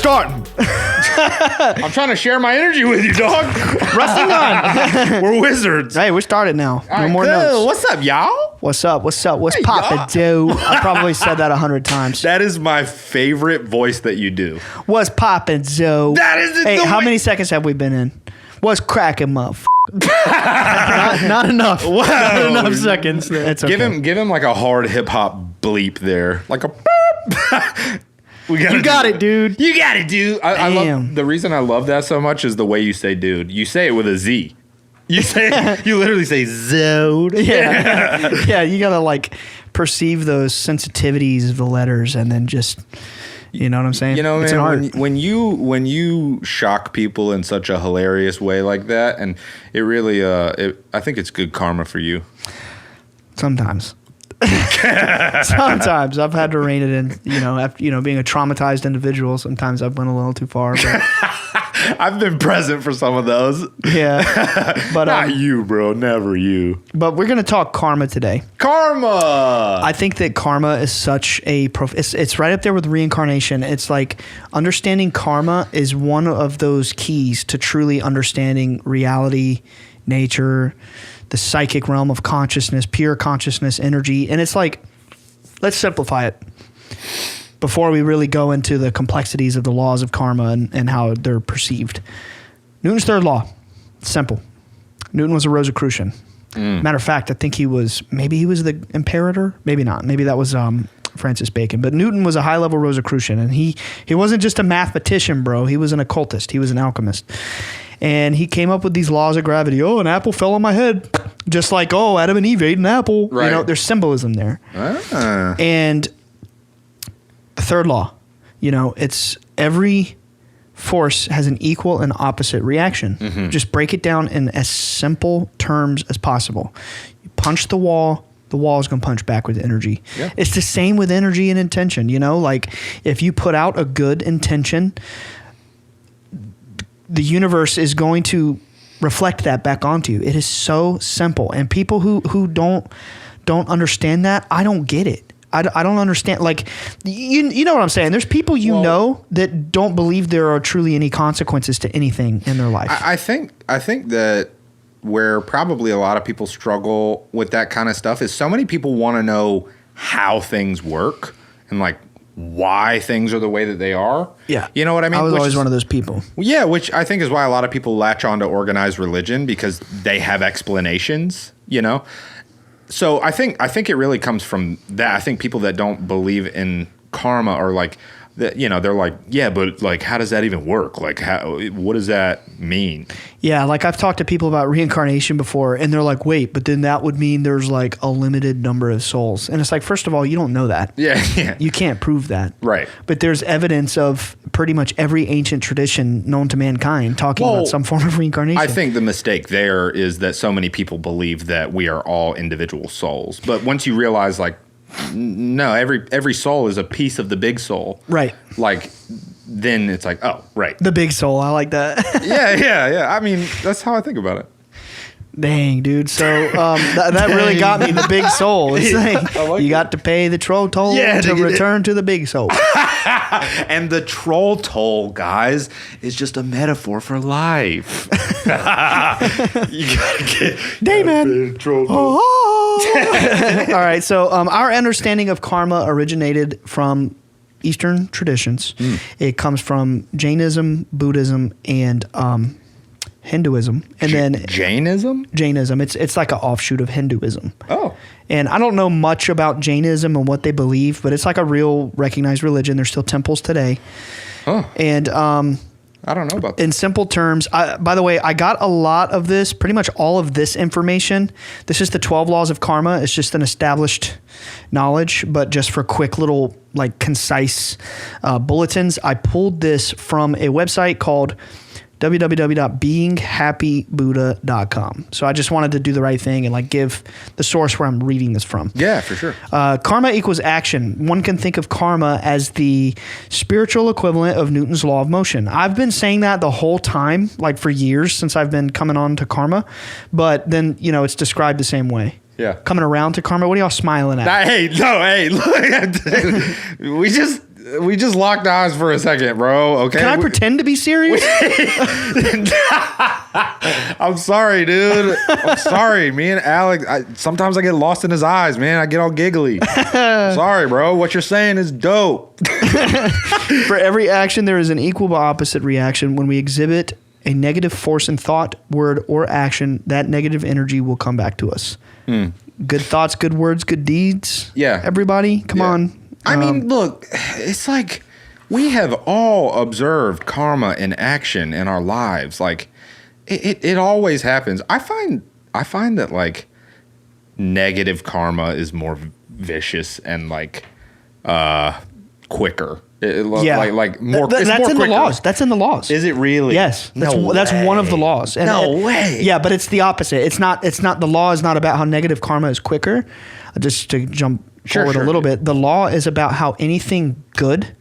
starting. I'm trying to share my energy with you, dog. Rusting on. We're wizards. Hey, we started now. All No right, more cool. notes. What's up, y'all? What's up? What's up? What's Hey, poppin', y'all. dude? I probably said that 100 times. That is my favorite voice that you do. What's poppin', Joe? That is Hey, the how way- many seconds have we been in? What's cracking, motherfucker? not enough. Wow. Not enough seconds. It's okay. Give him like a hard hip hop bleep there, like a. You got it, dude. You got it, dude. I Damn. love the reason I love that so much is the way you say dude. You say it with a Z. You literally say zode. Yeah. Yeah, you gotta like perceive those sensitivities of the letters and then just, you know what I'm saying? You know, it's man, an art. when you shock people in such a hilarious way like that, and it really, I think it's good karma for you. Sometimes. Sometimes I've had to rein it in, after, being a traumatized individual, sometimes I've went a little too far. But I've been present for some of those. yeah. But Not you, bro. Never you. But we're going to talk karma today. Karma. I think that karma is such a it's right up there with reincarnation. It's like understanding karma is one of those keys to truly understanding reality, nature, the psychic realm of consciousness, pure consciousness, energy. And it's like, let's simplify it before we really go into the complexities of the laws of karma and how they're perceived. Newton's third law, simple. Newton was a Rosicrucian. Matter of fact, I think he was the imperator, maybe not. Maybe that was Francis Bacon. But Newton was a high-level Rosicrucian, and he wasn't just a mathematician, bro. He was an occultist. He was an alchemist. And he came up with these laws of gravity. Oh, an apple fell on my head. Just like, Adam and Eve ate an apple. Right. There's symbolism there. Ah. And the third law, it's every force has an equal and opposite reaction. Mm-hmm. Just break it down in as simple terms as possible. You punch the wall is going to punch back with energy. Yeah. It's the same with energy and intention. Like if you put out a good intention, the universe is going to reflect that back onto you. It is so simple. And people who don't understand that, I don't get it. I don't understand. Like, you know what I'm saying? There's people that don't believe there are truly any consequences to anything in their life. I think that where probably a lot of people struggle with that kind of stuff is so many people want to know how things work and like why things are the way that they are. Yeah. You know what I mean? I was always one of those people. Yeah, which I think is why a lot of people latch on to organized religion because they have explanations, So I think it really comes from that. I think people that don't believe in karma are like, they're like, yeah, but like, how does that even work? Like, what does that mean? Yeah, like I've talked to people about reincarnation before, and they're like, wait, but then that would mean there's like a limited number of souls. And it's like, first of all, you don't know that. Yeah. You can't prove that. Right. But there's evidence of pretty much every ancient tradition known to mankind talking about some form of reincarnation. I think the mistake there is that so many people believe that we are all individual souls. But once you realize, like, no, every soul is a piece of the big soul. Right. Like, then it's like, oh, right. The big soul. I like that. Yeah. I mean, that's how I think about it. Dang, dude. So that really got me, the big soul. It's like, you got to pay the troll toll to return to the big soul. And the troll toll, guys, is just a metaphor for life. You gotta get Damon. troll toll. All right. So our understanding of karma originated from Eastern traditions. It comes from Jainism, Buddhism, and Hinduism, and then Jainism. It's like an offshoot of Hinduism. Oh. And I don't know much about Jainism and what they believe, but it's like a real recognized religion. There's still temples today. Huh. And I don't know about that. in simple terms, by the way, I got a lot of this, pretty much all of this information. This is the 12 laws of karma. It's just an established knowledge, but just for quick little, like, concise bulletins. I pulled this from a website called www.beinghappybuddha.com. So I just wanted to do the right thing and like give the source where I'm reading this from. Yeah, for sure. Karma equals action. One can think of karma as the spiritual equivalent of Newton's law of motion. I've been saying that the whole time, like for years since I've been coming on to karma, but then, it's described the same way. Yeah. Coming around to karma. What are y'all smiling at? Hey, look, we just, We just locked eyes for a second, bro. Okay. Can I pretend to be serious? I'm sorry, dude. I'm sorry. Me and Alex, sometimes I get lost in his eyes, man. I get all giggly. Sorry, bro. What you're saying is dope. For every action, there is an equal but opposite reaction. When we exhibit a negative force in thought, word, or action, that negative energy will come back to us. Good thoughts, good words, good deeds. Yeah. Everybody, come on. I mean, look, it's like we have all observed karma in action in our lives. Like it always happens. I find that like negative karma is more vicious and like quicker. Like more. That's in quicker. the laws. That's in the laws. Is it really? Yes. That's one of the laws. And no way. Yeah, but it's the opposite. It's not. The law is not about how negative karma is quicker. Just to jump forward a little bit, the law is about how anything good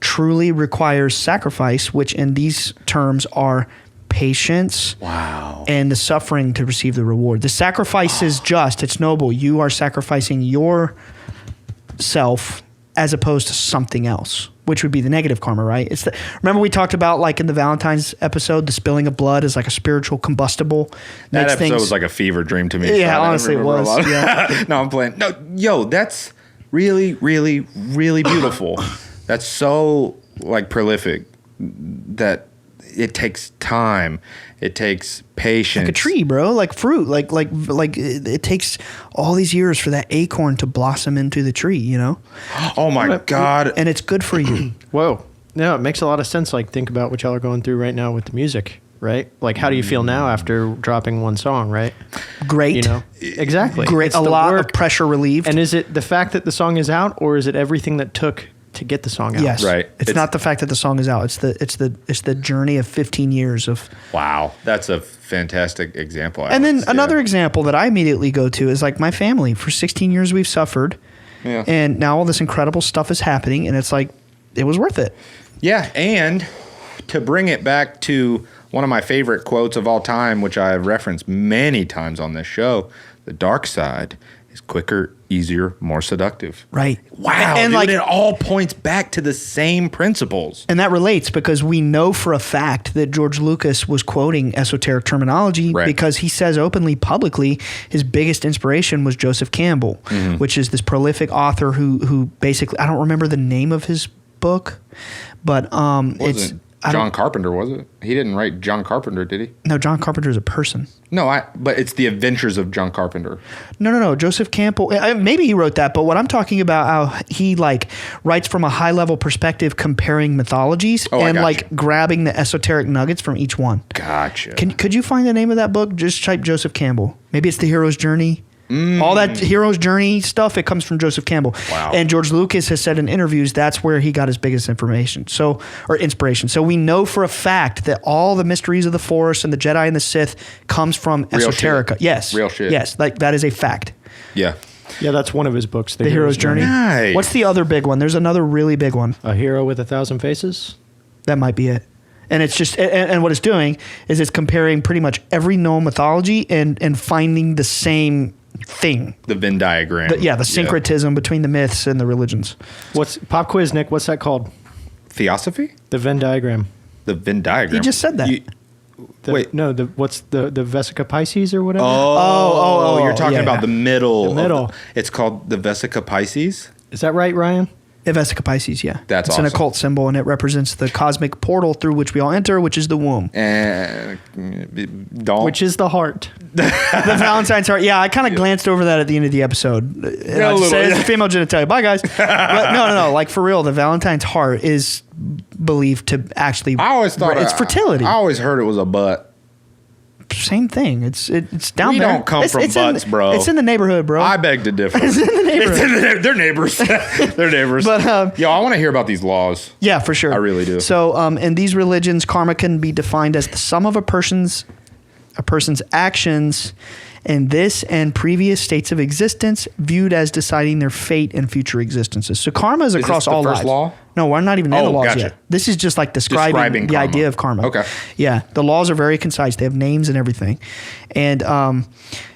truly requires sacrifice, which in these terms are patience. Wow. And the suffering to receive the reward. The sacrifice is just. It's noble. You are sacrificing yourself as opposed to something else, which would be the negative karma, right? Remember we talked about, like in the Valentine's episode, the spilling of blood is like a spiritual combustible. That episode was like a fever dream to me. Yeah, honestly it was. Yeah. No, I'm playing. No, yo, that's really, really, really beautiful. That's so like prolific that it takes time. It takes patience. Like a tree, bro. Like fruit. Like it takes all these years for that acorn to blossom into the tree, you know? Oh my God. And it's good for you. Whoa. No, it makes a lot of sense. Like, think about what y'all are going through right now with the music, right? Like, how do you feel now after dropping one song, right? Great. You know? Exactly. Great. It's A the lot work. of pressure relieved. And is it the fact that the song is out, or is it everything that took to get the song out? Yes. Right. It's not the fact that the song is out. It's the journey of 15 years of. Wow. That's a fantastic example. And then Alex. another example that I immediately go to is like my family. For 16 years we've suffered. Yeah. And now all this incredible stuff is happening, and it's like it was worth it. Yeah, and to bring it back to one of my favorite quotes of all time, which I have referenced many times on this show, the dark side is quicker, easier, more seductive. Right. Wow. And dude, like it all points back to the same principles. And that relates because we know for a fact that George Lucas was quoting esoteric terminology because he says openly, publicly, his biggest inspiration was Joseph Campbell, which is this prolific author who basically, I don't remember the name of his book, but it's John Carpenter, was it? He didn't write John Carpenter, did he? No, John Carpenter is a person. No, but it's The Adventures of John Carpenter. No. Joseph Campbell. Maybe he wrote that, but what I'm talking about, how he like writes from a high level perspective, comparing mythologies and like grabbing the esoteric nuggets from each one. Gotcha. Could you find the name of that book? Just type Joseph Campbell. Maybe it's The Hero's Journey. All that hero's journey stuff, it comes from Joseph Campbell. Wow. And George Lucas has said in interviews that's where he got his biggest inspiration. So we know for a fact that all the mysteries of the Force and the Jedi and the Sith comes from esoterica. Shit. Yes. Real shit. Yes, like that is a fact. Yeah. Yeah, that's one of his books. The Hero's Journey. Nice. What's the other big one? There's another really big one. A Hero with 1,000 Faces? That might be it. And it's just, and what it's doing is it's comparing pretty much every known mythology and finding the same thing. The Venn diagram. The syncretism between the myths and the religions. What's pop quiz, Nick? What's that called? Theosophy? The Venn diagram. The Venn diagram. You just said that. Wait, no. What's the Vesica Pisces or whatever? Oh, you're talking yeah. about the middle. The middle. It's called the Vesica Pisces. Is that right, Ryan? Vesica Pisces, yeah. That's it's awesome. an occult symbol, and it represents the cosmic portal through which we all enter, which is the womb. And don't. Which is the heart. The Valentine's heart. Yeah, I kind of glanced over that at the end of the episode. And I just said, it's female genitalia. Bye, guys. But no. Like, for real, the Valentine's heart is believed to actually... I always thought... It's fertility. I always heard it was a butt. Same thing. It's down We there. don't come from butts, bro. It's in the neighborhood, bro. I beg to differ. It's in the neighborhood. They're neighbors. They're neighbors. But, yo, I want to hear about these laws. Yeah, for sure. I really do. So, in these religions, karma can be defined as the sum of a person's actions in this and previous states of existence, viewed as deciding their fate and future existences. So, karma is across the all first lives. law? No, we're not even in the laws gotcha. yet. This is just like describing the karma. idea of karma. Okay. Yeah, the laws are very concise. They have names and everything, and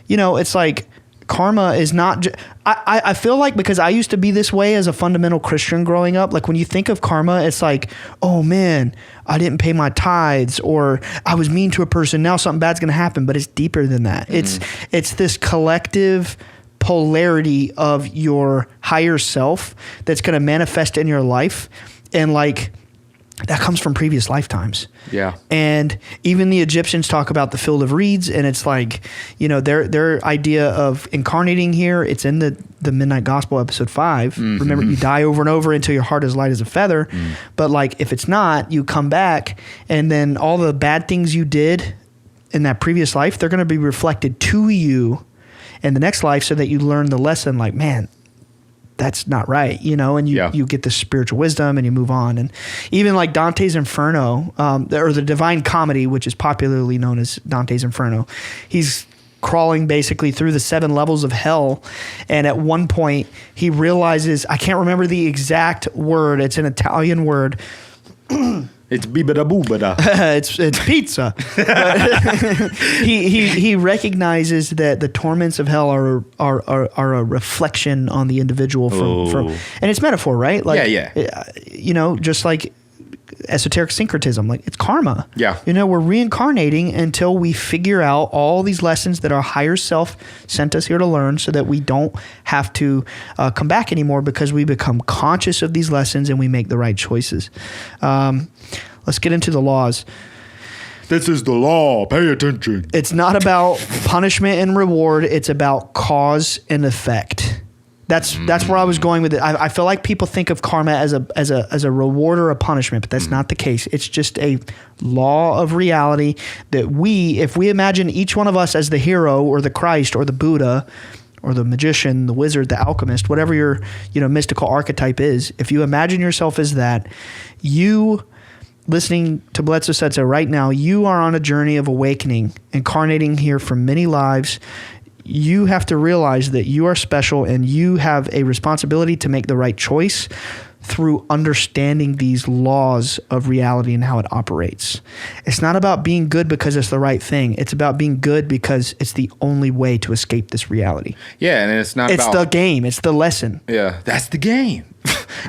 it's like karma is not. I feel like, because I used to be this way as a fundamental Christian growing up. Like when you think of karma, it's like, oh man, I didn't pay my tithes, or I was mean to a person. Now something bad's going to happen. But it's deeper than that. It's this collective polarity of your higher self that's going to manifest in your life, and like that comes from previous lifetimes. Yeah. And even the Egyptians talk about the field of reeds, and it's like, you know, their idea of incarnating here, it's in the Midnight Gospel episode 5. Mm-hmm. Remember, you die over and over until your heart is light as a feather. Mm. But like, if it's not, you come back, and then all the bad things you did in that previous life, they're going to be reflected to you in the next life, so that you learn the lesson, like, man, that's not right, you know, and you get this spiritual wisdom, and you move on. And even like Dante's Inferno, or the Divine Comedy, which is popularly known as Dante's Inferno, he's crawling basically through the 7 levels of hell. And at one point he realizes, I can't remember the exact word, it's an Italian word. It's bibida boobada. It's pizza. he recognizes that the torments of hell are a reflection on the individual from and it's metaphor, right? Like, you know, just like esoteric syncretism, like it's karma. Yeah. You know, we're reincarnating until we figure out all these lessons that our higher self sent us here to learn, so that we don't have to come back anymore, because we become conscious of these lessons and we make the right choices. Let's get into the laws. This is the law. Pay attention. It's not about punishment and reward. It's about cause and effect. That's where I was going with it. I feel like people think of karma as a reward or a punishment, but that's not the case. It's just a law of reality that if we imagine each one of us as the hero or the Christ or the Buddha or the magician, the wizard, the alchemist, whatever your mystical archetype is, if you imagine yourself as that, you, listening to Bledsoe said so right now, you are on a journey of awakening, incarnating here from many lives. You have to realize that you are special, and you have a responsibility to make the right choice through understanding these laws of reality and how it operates. It's not about being good because it's the right thing. It's about being good because it's the only way to escape this reality. Yeah, and it's not it's the game. It's the lesson. Yeah, that's the game.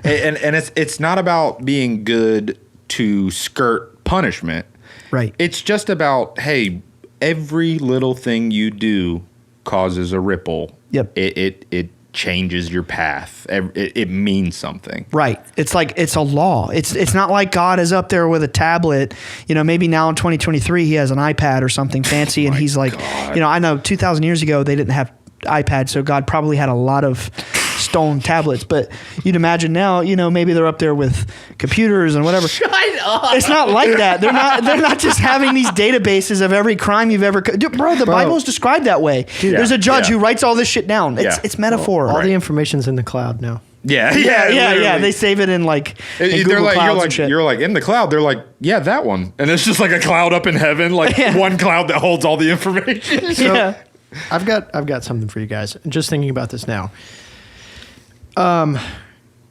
and it's not about being good to skirt punishment. Right. It's just about, hey, every little thing you do causes a ripple. Yep. It changes your path. It means something. Right. It's like, it's a law. It's not like God is up there with a tablet. You know, maybe now in 2023 he has an iPad or something fancy, and he's like, God. You know, I know 2,000 years ago they didn't have iPads, so God probably had a lot of stone tablets, but you'd imagine now, you know, maybe they're up there with computers and whatever. Shut up. It's not like that. They're not just having these databases of every crime you've ever bro, the Bible is described that way. Yeah, there's a judge who writes all this shit down. It's metaphor. All the information's in the cloud now. Yeah. They save it in like in Google Clouds and shit. You're like in the cloud. They're like, yeah, that one, and it's just like a cloud up in heaven, like one cloud that holds all the information. So, I've got something for you guys. Just thinking about this now.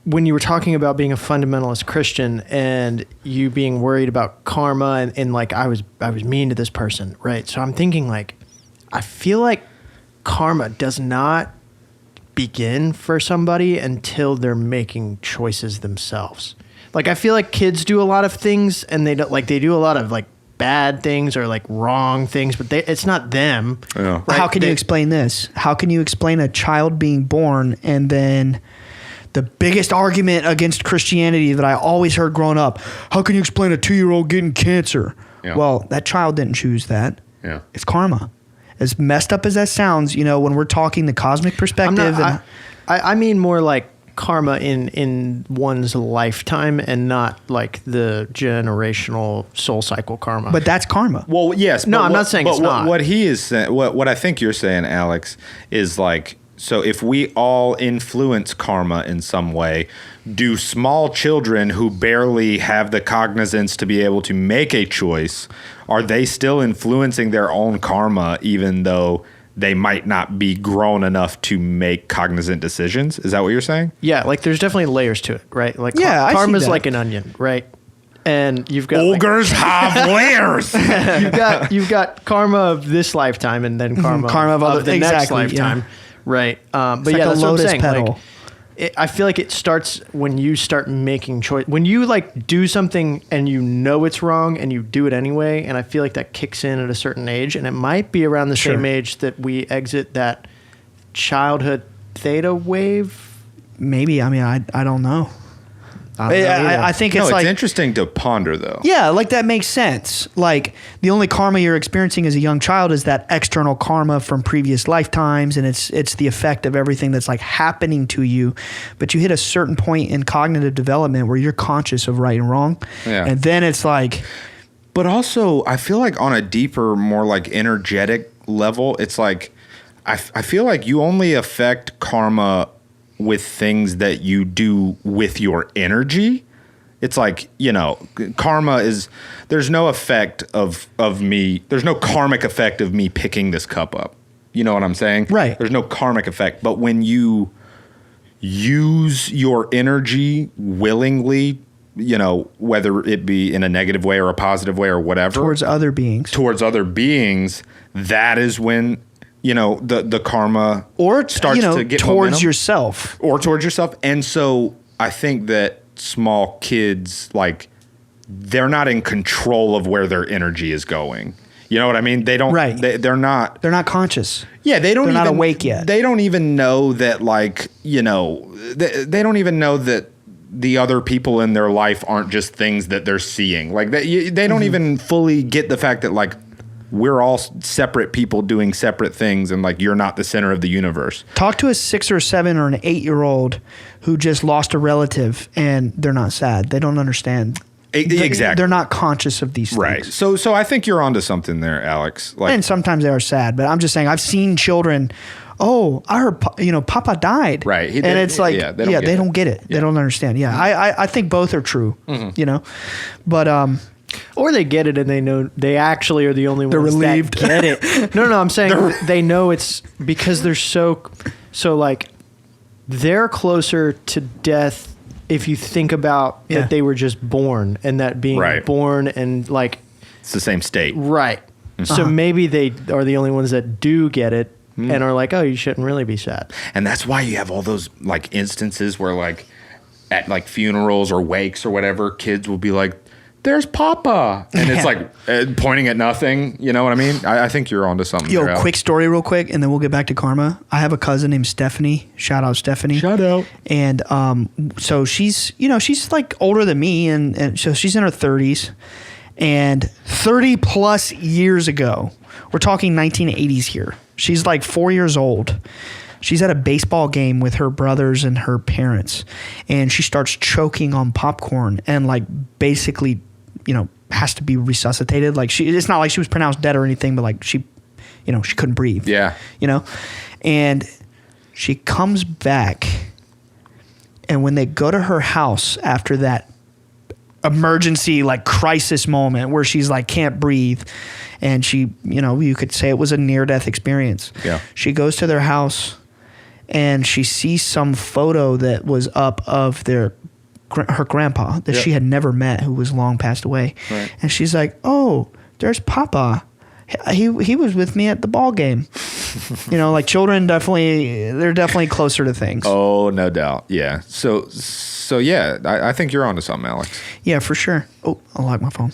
When you were talking about being a fundamentalist Christian and you being worried about karma and like I was mean to this person, right? So I'm thinking like, I feel like karma does not begin for somebody until they're making choices themselves. Like I feel like kids do a lot of things and they do a lot of like bad things or like wrong things, but it's not them. Yeah. Right? How can you explain this? How can you explain a child being born and then the biggest argument against Christianity that I always heard growing up, how can you explain a 2-year-old getting cancer? Yeah. Well, that child didn't choose that. Yeah. It's karma. As messed up as that sounds, you know, when we're talking the cosmic perspective. I mean more like karma in one's lifetime and not like the generational soul cycle karma. But that's karma. Well, yes. No, I'm not saying it's not. What he is saying, what I think you're saying, Alex, is like, so if we all influence karma in some way, do small children who barely have the cognizance to be able to make a choice, are they still influencing their own karma even though they might not be grown enough to make cognizant decisions? Is that what you're saying? Yeah, like there's definitely layers to it, right? Like I karma's see that. like an onion, right? And you've got ogres have layers. You've got karma of this lifetime and then karma of the next lifetime. Yeah. Right. But like yeah, a that's what I'm lotus saying. petal. Like, I feel like it starts when you start making choice. When you like do something and you know it's wrong and you do it anyway. And I feel like that kicks in at a certain age, and it might be around the Sure. same age that we exit that childhood theta wave. Maybe. I mean, I don't know. I don't know either. I think No, it's it's like interesting to ponder though. yeah, like that makes sense. Like the only karma you're experiencing as a young child is that external karma from previous lifetimes, and it's the effect of everything that's like happening to you. But you hit a certain point in cognitive development where you're conscious of right and wrong, Yeah. and then it's like But also, I feel like on a deeper, more like energetic level, it's like I feel like you only affect karma with things that you do with your energy. It's like, karma is, there's no effect of me, there's no karmic effect of me picking this cup up. You know what I'm saying? Right. There's no karmic effect. But when you use your energy willingly, whether it be in a negative way or a positive way or whatever, towards other beings. that is when the karma Or starts to get towards momentum. yourself. Or towards yourself. And so I think that small kids, like, they're not in control of where their energy is going. You know what I mean? They don't. Right. They're not. They're not conscious. Yeah, they don't. They're even, not awake yet. They don't even know that, like, they don't even know that the other people in their life aren't just things that they're seeing. Like they don't even fully get the fact that, like, we're all separate people doing separate things, and like you're not the center of the universe. Talk to a 6 or 7 or an 8-year-old who just lost a relative, and they're not sad. They don't understand. Exactly. They're not conscious of these Right. things. So I think you're onto something there, Alex. Like, And sometimes they are sad, but I'm just saying I've seen children. Oh, I heard, Papa died. Right. And it's like, yeah, they they don't get it. Yeah. They don't understand. Yeah. I think both are true, but, Or they get it and they know they actually are the only ones relieved. that get it. No, I'm saying they know it's because they're so like they're closer to death if you think about Yeah. that they were just born and that being Right. born and like it's the same state. right. So maybe they are the only ones that do get it and are like, oh, you shouldn't really be sad. And that's why you have all those like instances where, like, at like funerals or wakes or whatever, kids will be like, "There's Papa," and it's like pointing at nothing. You know what I mean? I think you're onto something. Yo, there, Alex. quick story real quick, and then we'll get back to karma. I have a cousin named Stephanie. Shout out Stephanie. Shout out. And so she's, she's like older than me, and so she's in her 30s. And 30 plus years ago, we're talking 1980s here. She's like 4 years old. She's at a baseball game with her brothers and her parents, and she starts choking on popcorn and like basically, has to be resuscitated. Like it's not like she was pronounced dead or anything, but like she couldn't breathe. Yeah. And she comes back, and when they go to her house after that emergency, like crisis moment where she's like can't breathe, and she, you could say it was a near-death experience. Yeah. She goes to their house, and she sees some photo that was up of her grandpa that she had never met, who was long passed away. Right. And she's like, "Oh, there's Papa. He was with me at the ball game." Like children they're definitely closer to things. Oh, no doubt. Yeah. So yeah, I think you're onto something, Alex. Yeah, for sure. Oh, I like my phone.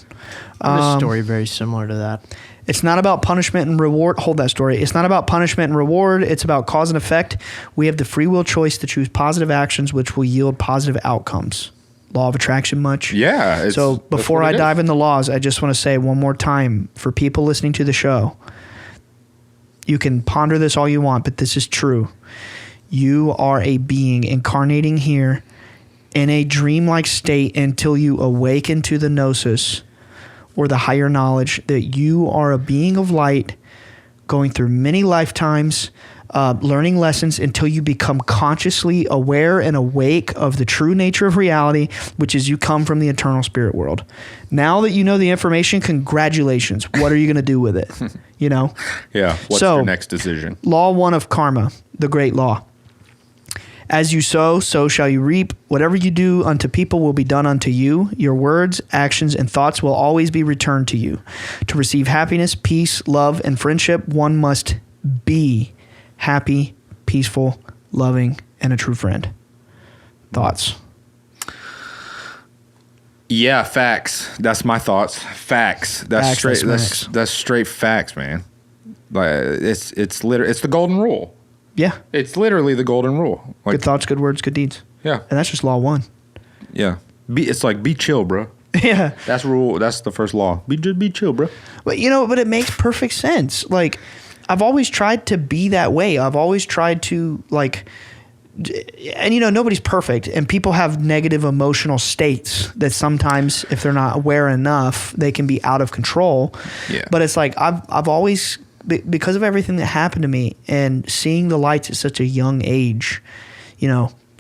This story very similar to that. It's not about punishment and reward. Hold that story. It's not about punishment and reward. It's about cause and effect. We have the free will choice to choose positive actions, which will yield positive outcomes. Law of attraction much? Yeah. So before I dive in the laws, I just want to say one more time for people listening to the show, you can ponder this all you want, but this is true. You are a being incarnating here in a dreamlike state until you awaken to the gnosis or the higher knowledge that you are a being of light going through many lifetimes, learning lessons until you become consciously aware and awake of the true nature of reality, which is you come from the eternal spirit world. Now that you know the information, congratulations. What are you going to do with it? Yeah. What's So, your next decision? Law 1 of karma, the great law. As you sow, so shall you reap. Whatever you do unto people will be done unto you. Your words, actions, and thoughts will always be returned to you. To receive happiness, peace, love, and friendship, one must be happy, peaceful, loving, and a true friend. Thoughts? Yeah, facts. That's my thoughts. Facts. That's Facts, straight. that's That's straight facts, man. Like it's the golden rule. Yeah. It's literally the golden rule. Like, Good thoughts, good words, good deeds. yeah, And that's just law 1. yeah. It's like be chill, bro. Yeah. That's rule. That's the first law. Be chill, bro. But but it makes perfect sense. Like, I've always tried to be that way. I've always tried to and nobody's perfect, and people have negative emotional states that sometimes, if they're not aware enough, they can be out of control. Yeah. But it's like I've always, because of everything that happened to me and seeing the lights at such a young age,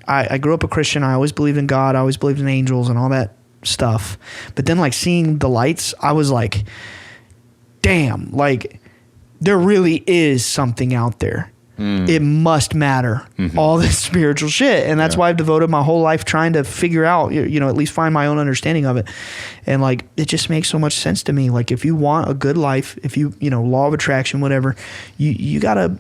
I grew up a Christian. I always believed in God. I always believed in angels and all that stuff. But then seeing the lights, I was like, damn, there really is something out there. It must matter, all this spiritual shit. And that's why I've devoted my whole life trying to figure out, at least find my own understanding of it. And it just makes so much sense to me. If you want a good life, if you, law of attraction, whatever, you gotta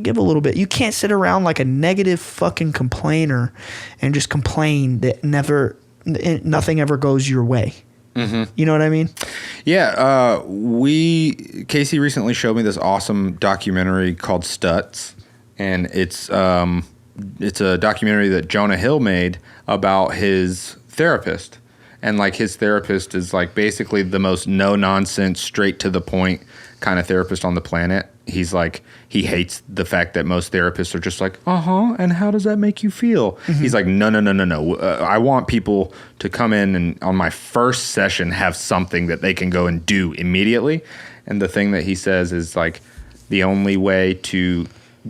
give a little bit. You can't sit around like a negative fucking complainer and just complain that nothing ever goes your way. You know what I mean? Yeah. Casey recently showed me this awesome documentary called Stutz, and it's a documentary that Jonah Hill made about his therapist. And his therapist is basically the most no nonsense, straight to the point kind of therapist on the planet. He's he hates the fact that most therapists are just and how does that make you feel? He's no. I want people to come in and on my first session have something that they can go and do immediately. And the thing that he says is the only way to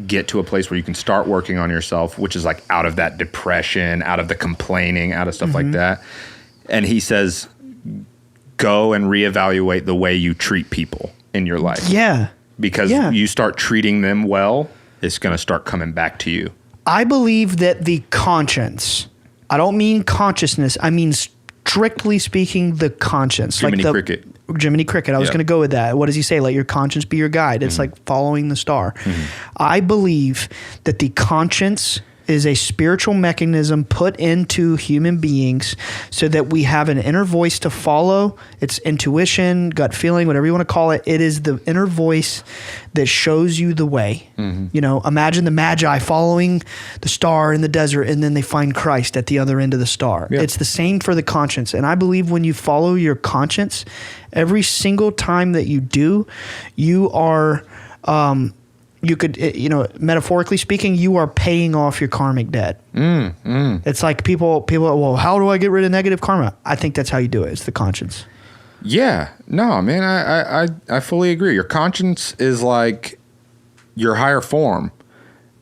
get to a place where you can start working on yourself, which is out of that depression, out of the complaining, out of stuff like that. And he says, go and reevaluate the way you treat people in your life. Yeah. Because you start treating them well, it's going to start coming back to you. I believe that the conscience, I don't mean consciousness, I mean strictly speaking the conscience. Jiminy Cricket. Jiminy Cricket. I was going to go with that. What does he say? Let your conscience be your guide. It's following the star. I believe that the conscience is a spiritual mechanism put into human beings so that we have an inner voice to follow. It's intuition, gut feeling, whatever you want to call it. It is the inner voice that shows you the way. Imagine the Magi following the star in the desert, and then they find Christ at the other end of the star. Yep. It's the same for the conscience. And I believe when you follow your conscience, every single time that you do, you are... you could, metaphorically speaking, you are paying off your karmic debt. It's people, well, how do I get rid of negative karma? I think that's how you do it. It's the conscience. Yeah. No, man, I fully agree. Your conscience is your higher form.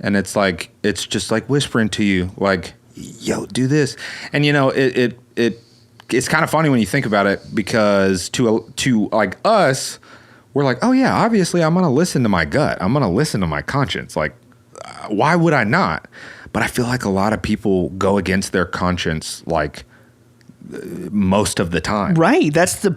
And it's it's just whispering to you, yo, do this. And, it's kind of funny when you think about it, because to us, we're oh yeah, obviously I'm going to listen to my gut. I'm going to listen to my conscience. Why would I not? But I feel a lot of people go against their conscience most of the time. Right. That's the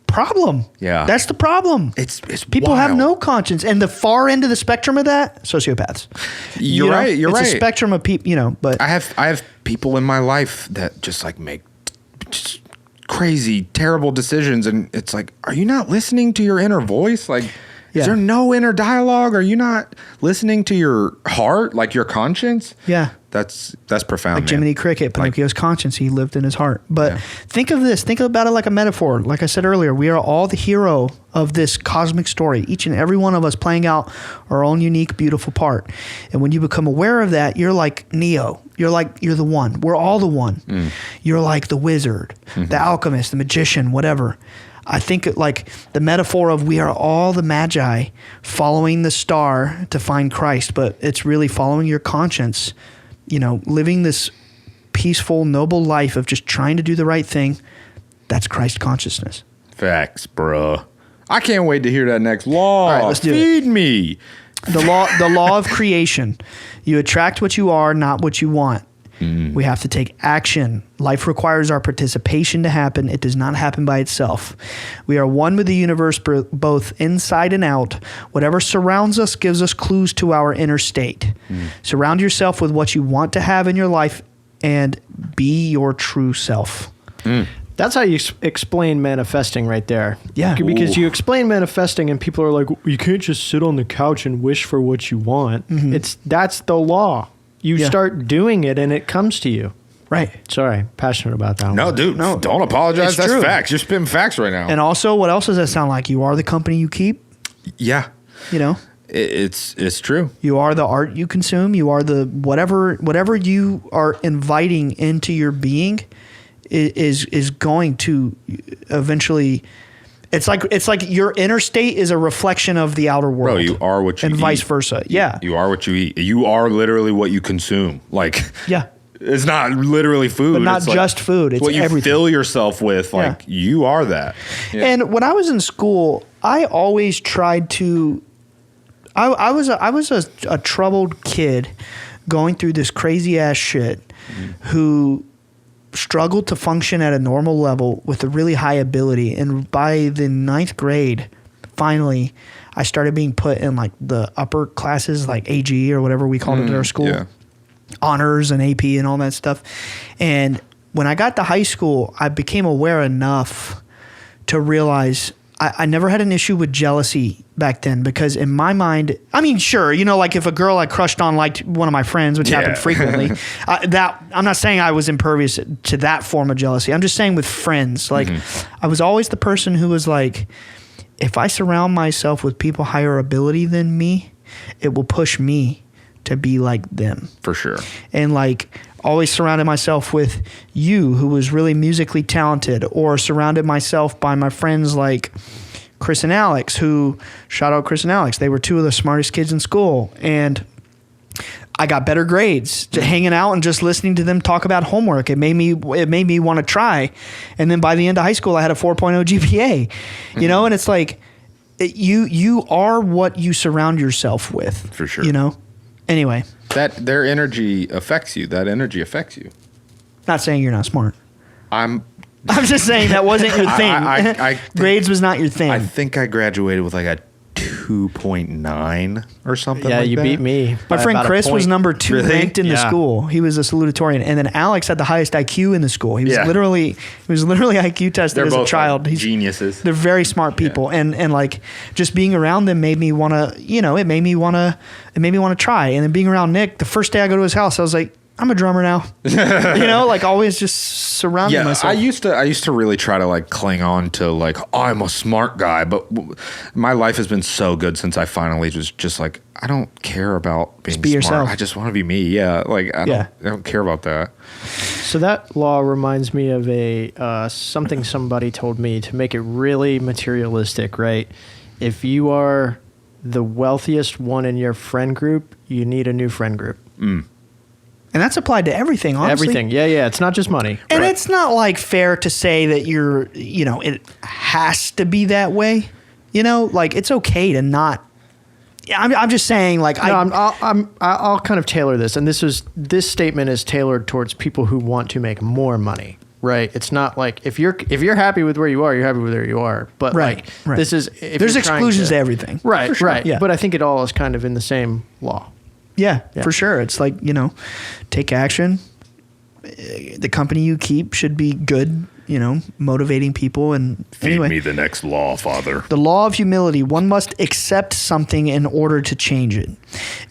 problem. Yeah. That's the problem. It's people wild. have no conscience. And the far end of the spectrum of that, sociopaths. You're right. You're right. It's a spectrum of people, but I have people in my life that just make just crazy, terrible decisions, and it's are you not listening to your inner voice? Is there no inner dialogue? Are you not listening to your heart, your conscience? Yeah. That's profound, man. Jiminy Cricket, Pinocchio's conscience, he lived in his heart. But think of this. Think about it like a metaphor. Like I said earlier, we are all the hero of this cosmic story, each and every one of us playing out our own unique, beautiful part. And when you become aware of that, you're like Neo. You're the one. We're all the one. You're like the wizard, the alchemist, the magician, whatever. I think the metaphor of we are all the Magi following the star to find Christ, but it's really following your conscience, living this peaceful, noble life of just trying to do the right thing. That's Christ consciousness. Facts, bro. I can't wait to hear that next law. All right, let's do Feed me. The law of creation. You attract what you are, not what you want. We have to take action. Life requires our participation to happen. It does not happen by itself. We are one with the universe, both inside and out. Whatever surrounds us gives us clues to our inner state. Surround yourself with what you want to have in your life and be your true self. That's how you explain manifesting right there. Yeah. Because you explain manifesting and people are like, you can't just sit on the couch and wish for what you want. That's the law. You start doing it and it comes to you. Right. Sorry, passionate about that one. No, dude, no, don't apologize. It's That's true. facts. You're spitting facts right now. And also, what else does that sound like? You are the company you keep. Yeah, You know, it's true. you are the art you consume. You are the whatever you are inviting into your being is going to eventually. It's like your inner state is a reflection of the outer world. Bro, you are what you and eat. vice versa. Yeah. You are what you eat. You are literally what you consume. Like, Yeah. it's not literally food. But not it's like just food. It's what you everything. fill yourself with. Like, you are that. Yeah. And when I was in school, I always tried to. I was a troubled kid going through this crazy ass shit who struggled to function at a normal level with a really high ability. And by the 9th grade, finally, I started being put in like the upper classes, like AG or whatever we called it at our school. Yeah. Honors and AP and all that stuff. And when I got to high school, I became aware enough to realize I never had an issue with jealousy back then, because in my mind, I mean, sure, you know, like if a girl I crushed on liked one of my friends, which happened frequently, that I'm not saying I was impervious to that form of jealousy. I'm just saying with friends, like I was always the person who was like, if I surround myself with people higher ability than me, it will push me to be like them. For sure. And like always surrounded myself with you, who was really musically talented, or surrounded myself by my friends like Chris and Alex, who, shout out Chris and Alex, they were two of the smartest kids in school. And I got better grades to hanging out and just listening to them talk about homework. It made me want to try. And then by the end of high school, I had a 4.0 GPA, you know, and it's like, you are what you surround yourself with. For sure. You know? Anyway. Their energy affects you. That energy affects you. Not saying you're not smart. I'm just saying that wasn't your thing. I Grades was not your thing. I think I graduated with like a 2.9 or something. Yeah, like you that. beat me. My by friend about a Chris was point. number 2 Really? ranked in the Yeah. school. He was a salutatorian, and then Alex had the highest IQ in the school. He was literally IQ tested They're as both a child. like geniuses. They're very smart people, and like just being around them made me want to. You know, it made me want to try. And then being around Nick, the first day I go to his house, I was like, I'm a drummer now. You know, like always just surrounding myself. I used to really try to like cling on to like, oh, I'm a smart guy, but my life has been so good since I finally was just like, I don't care about being be smart. yourself. I just want to be me. Yeah, like I don't care about that. So that law reminds me of a something somebody told me to make it really materialistic, right? If you are the wealthiest one in your friend group, you need a new friend group. And that's applied to everything, honestly. Everything. Yeah. It's not just money. And Right. it's not like fair to say that it has to be that way. You know, like it's okay to not. Yeah, I'm just saying, like I'll kind of tailor this, and this statement is tailored towards people who want to make more money, right? It's not like if you're happy with where you are, you're happy with where you are. But Right. this is There's exclusions to everything. right, For sure. right. Yeah. But I think it all is kind of in the same law. Yeah, Yeah. for sure. It's like, take action. The company you keep should be good, motivating people. And anyway, the next law, Father. the law of humility, one must accept something in order to change it.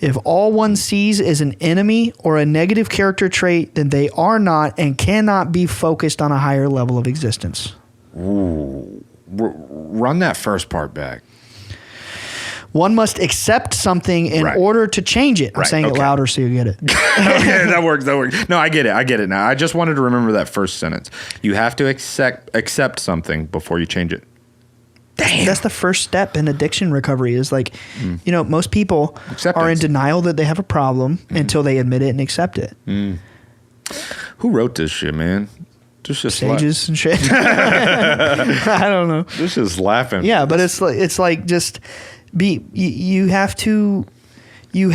If all one sees is an enemy or a negative character trait, then they are not and cannot be focused on a higher level of existence. Run that first part back. One must accept something in Right. order to change it. I'm Right, saying it okay. louder so you get it. Yeah, that works. No, I get it now. I just wanted to remember that first sentence. You have to accept something before you change it. That's the first step in addiction recovery is like, most people Acceptance. are in denial that they have a problem until they admit it and accept it. Who wrote this shit, man? Just Sages and shit. I don't know. just laughing. Yeah, but it's like just you have to you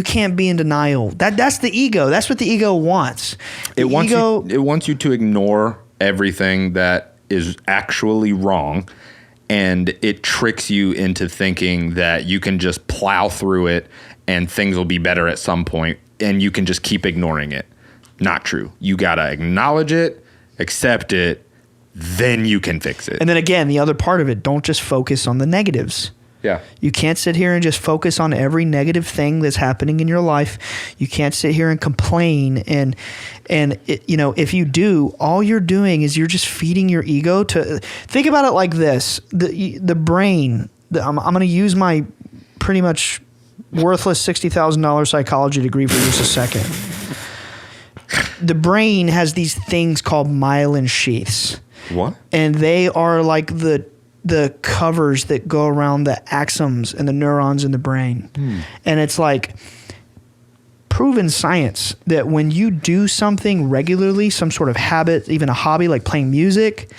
can't be in denial. That's the ego. That's what the ego wants. It wants you to ignore everything that is actually wrong, and it tricks you into thinking that you can just plow through it and things will be better at some point, and you can just keep ignoring it. Not true. You got to acknowledge it, accept it, then you can fix it. And then again, the other part of it, don't just focus on the negatives. Yeah. You can't sit here and just focus on every negative thing that's happening in your life. You can't sit here and complain. And it, if you do, all you're doing is you're just feeding your ego to think about it like this. The brain, I'm going to use my pretty much worthless $60,000 psychology degree for just a second. The brain has these things called myelin sheaths. What? And they are like the covers that go around the axons and the neurons in the brain. And it's like proven science that when you do something regularly, some sort of habit, even a hobby like playing music,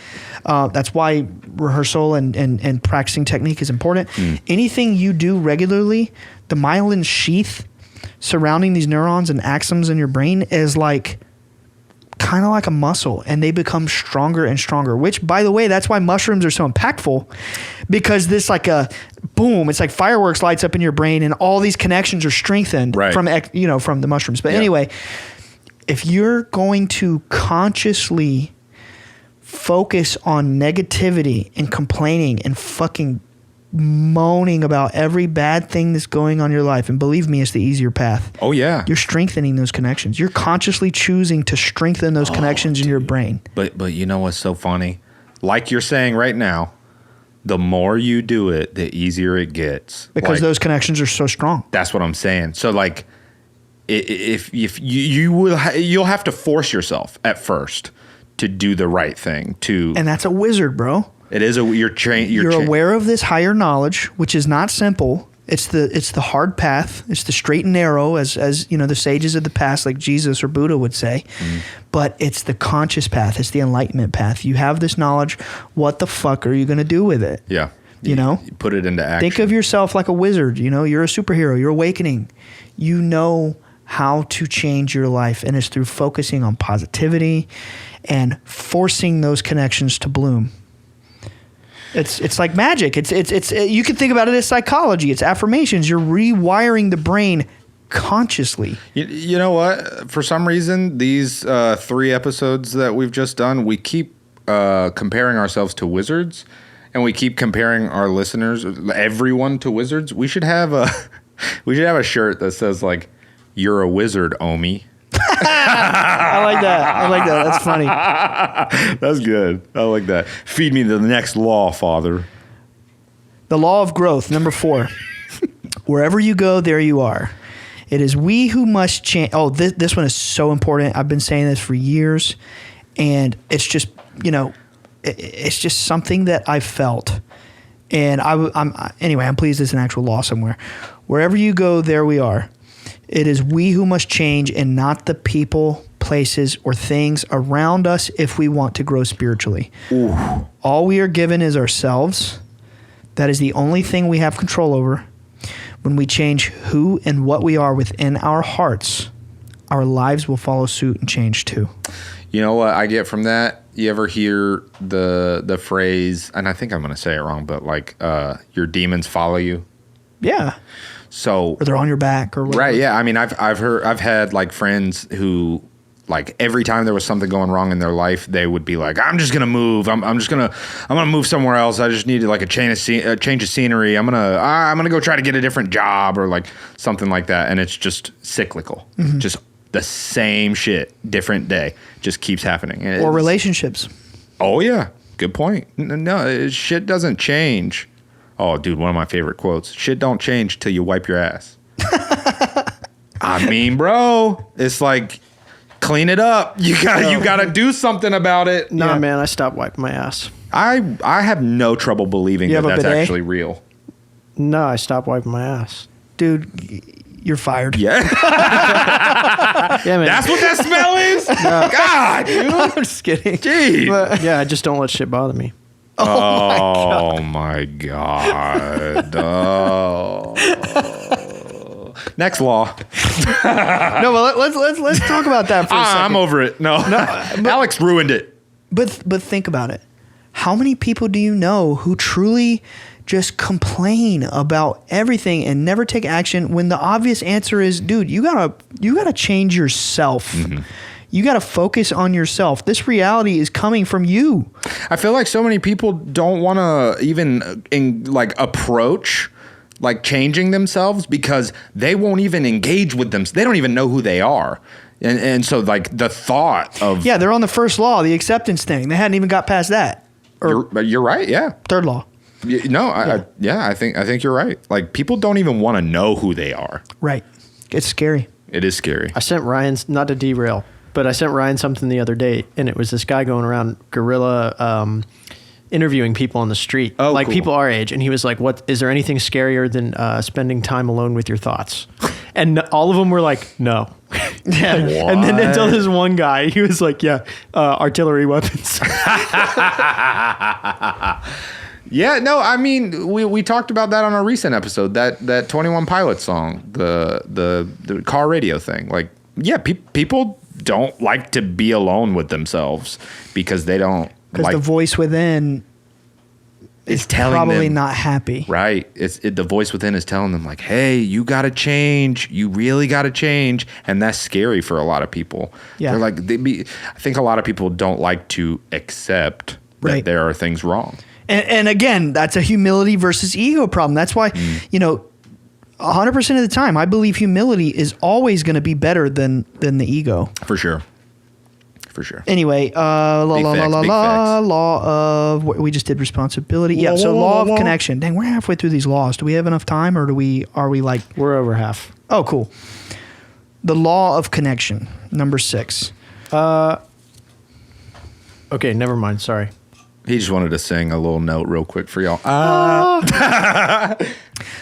that's why rehearsal and practicing technique is important. Anything you do regularly, the myelin sheath surrounding these neurons and axons in your brain is like kind of like a muscle, and they become stronger and stronger, which, by the way, that's why mushrooms are so impactful, because this like a boom, it's like fireworks lights up in your brain and all these connections are strengthened from the mushrooms. But anyway, if you're going to consciously focus on negativity and complaining and fucking moaning about every bad thing that's going on in your life, and believe me, it's the easier path. Oh yeah. You're strengthening those connections. You're consciously choosing to strengthen those connections in your brain. But you know what's so funny? Like you're saying right now, the more you do it, the easier it gets. Because those connections are so strong. That's what I'm saying. So like if you'll have to force yourself at first to do the right thing, and that's a wizard, bro. It is you're aware of this higher knowledge, which is not simple. It's the hard path. It's the straight and narrow, as the sages of the past, like Jesus or Buddha, would say. But it's the conscious path. It's the enlightenment path. You have this knowledge. What the fuck are you going to do with it? Yeah. You put it into action. Think of yourself like a wizard. You're a superhero. You're awakening. You know how to change your life, and it's through focusing on positivity and forcing those connections to bloom. It's like magic. It's you can think about it as psychology. It's affirmations. You're rewiring the brain consciously. You know what? For some reason, these 3 episodes that we've just done, we keep comparing ourselves to wizards, and we keep comparing our listeners, everyone, to wizards. We should have a shirt that says like, "You're a wizard, Omi." I like that. That's funny. That's good. I like that. Feed me the next law, Father. The law of growth, number 4. Wherever you go, there you are. It is we who must change. Oh, this one is so important. I've been saying this for years, and it's just, it's just something that I felt. And I'm pleased it's an actual law somewhere. Wherever you go, there we are. It is we who must change, and not the people, places, or things around us if we want to grow spiritually. Ooh. All we are given is ourselves. That is the only thing we have control over. When we change who and what we are within our hearts, our lives will follow suit and change too. You know what I get from that? You ever hear the phrase, and I think I'm going to say it wrong, but like your demons follow you? Yeah. So, or they're on your back or whatever. Right, yeah. I mean, I've had like friends who, like, every time there was something going wrong in their life, they would be like, "I'm just gonna move. I'm gonna move somewhere else. I just need like a change of scenery. I'm gonna go try to get a different job," or like something like that. And it's just cyclical, just the same shit, different day, just keeps happening. And or relationships. Oh yeah, good point. No, shit doesn't change. Oh, dude, one of my favorite quotes. Shit don't change till you wipe your ass. I mean, bro, it's like, clean it up. You gotta do something about it. Nah, man, I stopped wiping my ass. I have no trouble believing that that's actually real. No, I stopped wiping my ass. Dude, you're fired. Yeah. Yeah, man. That's what that smell is? No. God, dude. I'm just kidding. Jeez. But, yeah, I just don't let shit bother me. Oh my God. Oh. Next law. No, but let's talk about that for a second. I'm over it. No. Alex ruined it. But think about it. How many people do you know who truly just complain about everything and never take action when the obvious answer is, dude, you gotta change yourself. Mm-hmm. You got to focus on yourself. This reality is coming from you. I feel like so many people don't want to even approach like changing themselves because they won't even engage with them. They don't even know who they are. And so like the thought of... Yeah, they're on the first law, the acceptance thing. They hadn't even got past that. You're right, yeah. Third law. I think you're right. Like people don't even want to know who they are. Right. It's scary. It is scary. I sent Ryan's, not to derail, but I sent Ryan something the other day, and it was this guy going around guerrilla interviewing people on the street, cool. People our age, and he was like, "What is there anything scarier than spending time alone with your thoughts?" And all of them were like, "No." Yeah. And then until this one guy, he was like, "Yeah, artillery weapons." Yeah, no, I mean, we talked about that on a recent episode. That 21 Pilots song, the car radio thing. Like, yeah, people don't like to be alone with themselves because they don't. Because the voice within is telling probably them, not happy. Right. The voice within is telling them like, hey, you got to change. You really got to change. And that's scary for a lot of people. Yeah. They're like, I think a lot of people don't like to accept that there are things wrong. And again, that's a humility versus ego problem. That's why, 100% of the time, I believe humility is always going to be better than the ego. For sure. Anyway, law of, we just did responsibility. Yeah, so law of connection. Dang, we're halfway through these laws. Do we have enough time or are we like? We're over half. Oh, cool. The law of connection, number 6. Okay, never mind. Sorry. He just wanted to sing a little note real quick for y'all.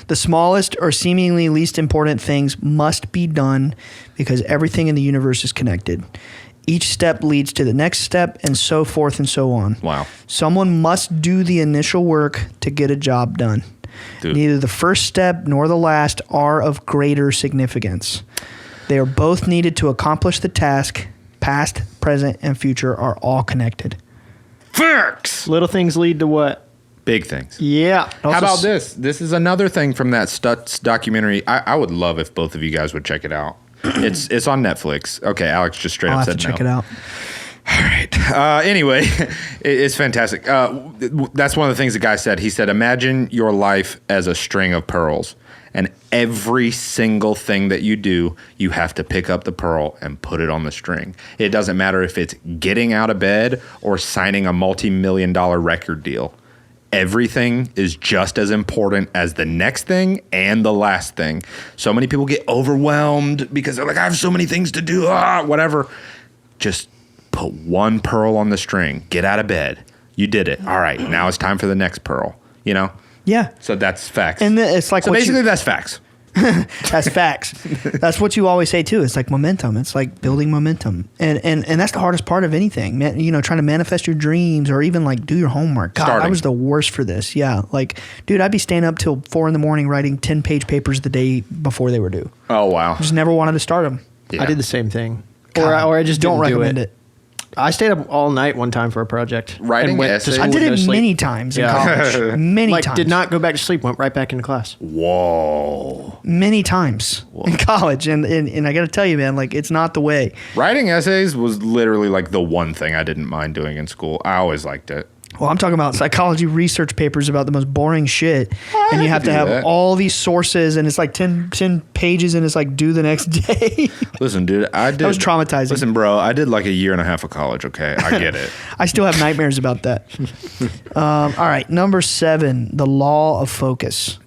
The smallest or seemingly least important things must be done because everything in the universe is connected. Each step leads to the next step and so forth and so on. Wow. Someone must do the initial work to get a job done. Dude. Neither the first step nor the last are of greater significance. They are both needed to accomplish the task. Past, present, and future are all connected. Facts. Little things lead to what? Big things. Yeah. How about this? This is another thing from that Stutz documentary. I would love if both of you guys would check it out. It's on Netflix. Okay, Alex just straight I'll up have said to check no. it out. All right. Anyway, it's fantastic. That's one of the things the guy said. He said, imagine your life as a string of pearls. And every single thing that you do, you have to pick up the pearl and put it on the string. It doesn't matter if it's getting out of bed or signing a multi-million-dollar record deal. Everything is just as important as the next thing and the last thing. So many people get overwhelmed because they're like, I have so many things to do, whatever. Just put one pearl on the string. Get out of bed. You did it. All right, now it's time for the next pearl, Yeah. So that's facts. And it's like so basically that's facts. That's facts. That's what you always say too. It's like momentum. It's like building momentum. And that's the hardest part of anything. Trying to manifest your dreams or even like do your homework. God, I was the worst for this. Yeah. Like, dude, I'd be staying up till 4 a.m. writing 10-page papers the day before they were due. Oh, wow. Just never wanted to start them. Yeah. I did the same thing. God, or I just don't didn't recommend do it. I stayed up all night one time for a project. Writing essays? I did it many times in college. Many times. Did not go back to sleep. Went right back into class. Whoa. Many times in college. And I got to tell you, man, like it's not the way. Writing essays was literally like the one thing I didn't mind doing in school. I always liked it. Well, I'm talking about psychology research papers about the most boring shit. And you have to have all these sources, and it's like 10 pages, and it's like due the next day. Listen, dude, that was traumatizing. Listen, bro, I did like a year and a half of college, okay? I get it. I still have nightmares about that. All right, number 7, the law of focus.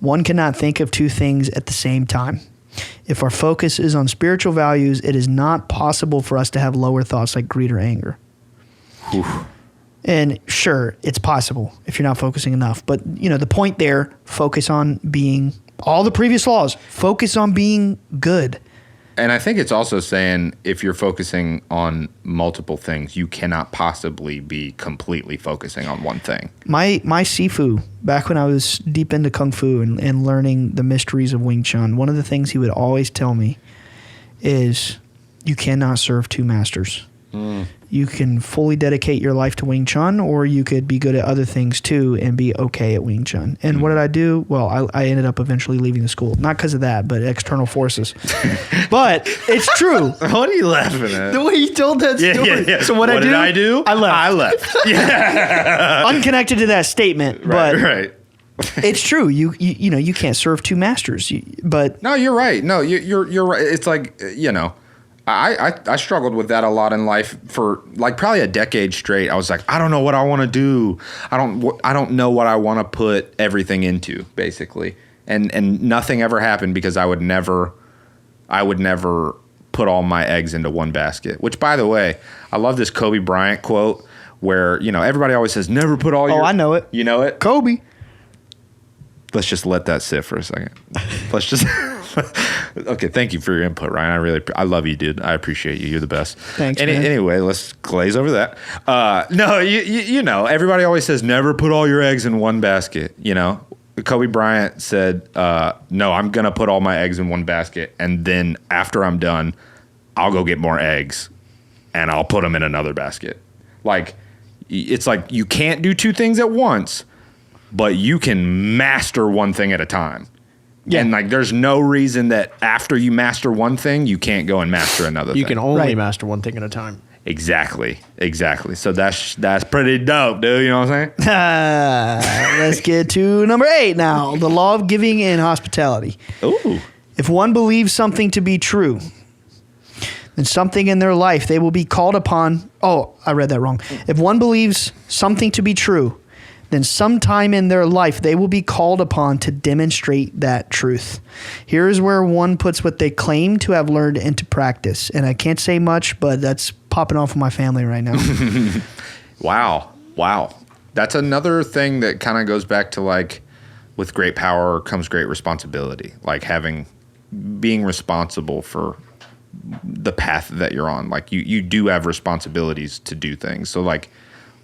One cannot think of two things at the same time. If our focus is on spiritual values, it is not possible for us to have lower thoughts like greed or anger. Oof. And sure, it's possible if you're not focusing enough. But, the point there, focus on being, all the previous laws, focus on being good. And I think it's also saying if you're focusing on multiple things, you cannot possibly be completely focusing on one thing. My Sifu, back when I was deep into Kung Fu and learning the mysteries of Wing Chun, one of the things he would always tell me is you cannot serve two masters. You can fully dedicate your life to Wing Chun, or you could be good at other things too and be okay at Wing Chun. And what did I do? Well, I ended up eventually leaving the school. Not because of that, but external forces. But it's true. What are you laughing at? The way you told that story. Yeah. So what did I do? I left. I left. Yeah. Unconnected to that statement, but Right. it's true. You know you can't serve two masters. But No, you're right. No, you're right. It's like, I struggled with that a lot in life for like probably a decade straight. I was like, I don't know what I want to do. I don't know what I want to put everything into, basically. And nothing ever happened because I would never put all my eggs into one basket. Which, by the way, I love this Kobe Bryant quote where, everybody always says, never put all your... Oh, I know it. You know it? Kobe. Let's just let that sit for a second. Let's just... Okay, thank you for your input, Ryan. I love you, dude. I appreciate you. You're the best. Thanks, man. Anyway, let's glaze over that. No, you know, everybody always says never put all your eggs in one basket. Kobe Bryant said, no, I'm going to put all my eggs in one basket, and then after I'm done, I'll go get more eggs, and I'll put them in another basket. Like, it's like you can't do two things at once, but you can master one thing at a time. Yeah. And like, there's no reason that after you master one thing, you can't go and master another thing. You can only master one thing at a time. Exactly. So that's pretty dope, dude. You know what I'm saying? Let's get to number 8 now. The law of giving and hospitality. Ooh. If one believes something to be true, then something in their life they will be called upon. Oh, I read that wrong. If one believes something to be true, then sometime in their life they will be called upon to demonstrate that truth. Here is where one puts what they claim to have learned into practice. And I can't say much, but that's popping off of my family right now. Wow. That's another thing that kind of goes back to like, with great power comes great responsibility. Like being responsible for the path that you're on. Like you do have responsibilities to do things. So like,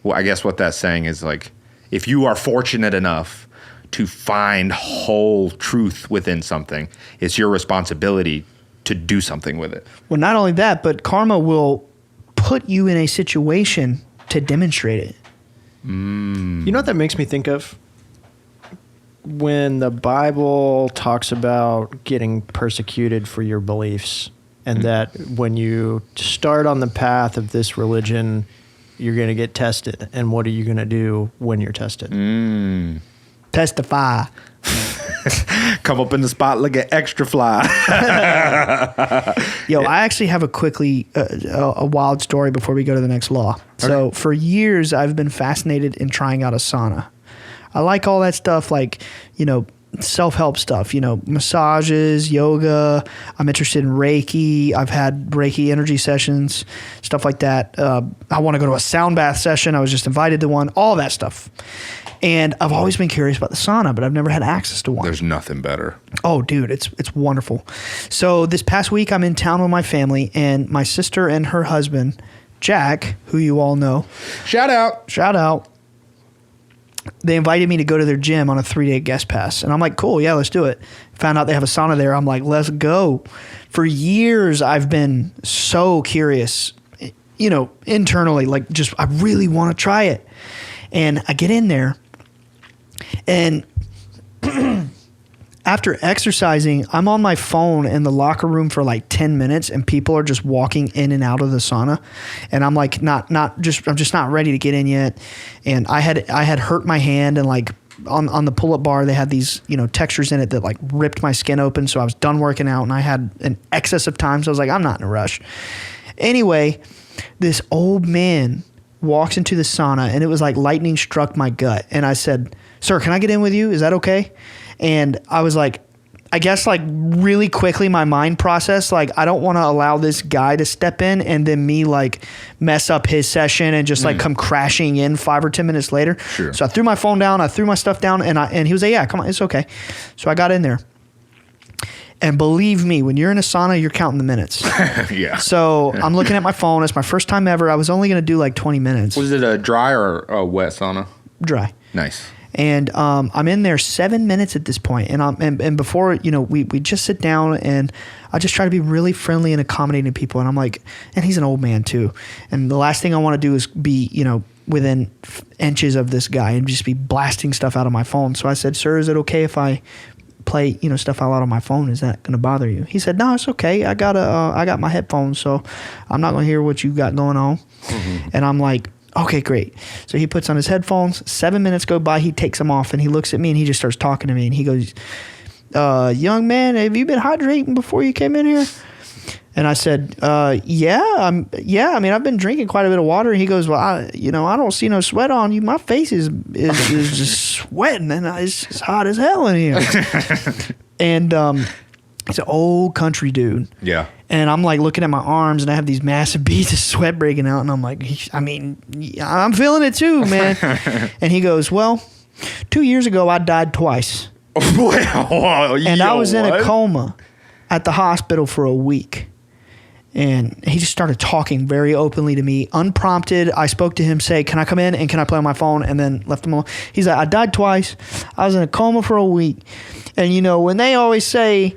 well, I guess what that's saying is like, if you are fortunate enough to find whole truth within something, it's your responsibility to do something with it. Well, not only that, but karma will put you in a situation to demonstrate it. You know what that makes me think of? When the Bible talks about getting persecuted for your beliefs, and that when you start on the path of this religion, you're going to get tested. And what are you going to do when you're tested? Testify. Come up in the spot, look at extra fly. Yo, I actually have a wild story before we go to the next law. So for years, I've been fascinated in trying out a sauna. I like all that stuff, like, self-help stuff, massages, yoga. I'm interested in Reiki. I've had Reiki energy sessions, stuff like that. I want to go to a sound bath session. I was just invited to one, all that stuff. And I've always been curious about the sauna, but I've never had access to one. There's nothing better. Oh, dude, it's wonderful. So this past week, I'm in town with my family, and my sister and her husband, Jack, who you all know. Shout out. They invited me to go to their gym on a 3-day guest pass. And I'm like, cool, yeah, let's do it. Found out they have a sauna there. I'm like, let's go. For years, I've been so curious, internally, like just, I really want to try it. And I get in there, and after exercising, I'm on my phone in the locker room for like 10 minutes, and people are just walking in and out of the sauna. And I'm like, I'm just not ready to get in yet. And I had hurt my hand, and like on the pull-up bar, they had these, textures in it that like ripped my skin open. So I was done working out, and I had an excess of time. So I was like, I'm not in a rush. Anyway, this old man walks into the sauna, and it was like lightning struck my gut. And I said, sir, can I get in with you? Is that okay? And I was like, I guess like really quickly my mind processed, like, I don't want to allow this guy to step in and then me like mess up his session and just like come crashing in 5 or 10 minutes later. Sure. So I threw my phone down, I threw my stuff down, and he was like, yeah, come on, it's okay. So I got in there. And believe me, when you're in a sauna, you're counting the minutes. Yeah. So I'm looking at my phone. It's my first time ever. I was only going to do like 20 minutes. Was it a dry or a wet sauna? Dry. Nice. And I'm in there 7 minutes at this point. And before, you know, we just sit down and I just try to be really friendly and accommodating to people. And I'm like, and he's an old man too. And the last thing I want to do is be, you know, within inches of this guy and just be blasting stuff out of my phone. So I said, sir, is it okay if I play, you know, stuff out on my phone? Is that going to bother you? He said, no, it's okay. I got my headphones, so I'm not going to hear what you got going on. Mm-hmm. And I'm like, okay, great. So he puts on his headphones. 7 minutes go by. He takes them off and he looks at me and he just starts talking to me. And he goes, young man, have you been hydrating before you came in here? And I said, yeah. I mean, I've been drinking quite a bit of water. And he goes, well, I don't see no sweat on you. My face is just sweating and it's hot as hell in here. And he's an old country dude. Yeah. And I'm like looking at my arms and I have these massive beads of sweat breaking out. And I'm like, I mean, I'm feeling it too, man. And he goes, well, 2 years ago, I died twice. And I was in a coma at the hospital for a week. And he just started talking very openly to me, unprompted. I spoke to him, say, can I come in and can I play on my phone? And then left him alone. He's like, I died twice. I was in a coma for a week. And, you know, when they always say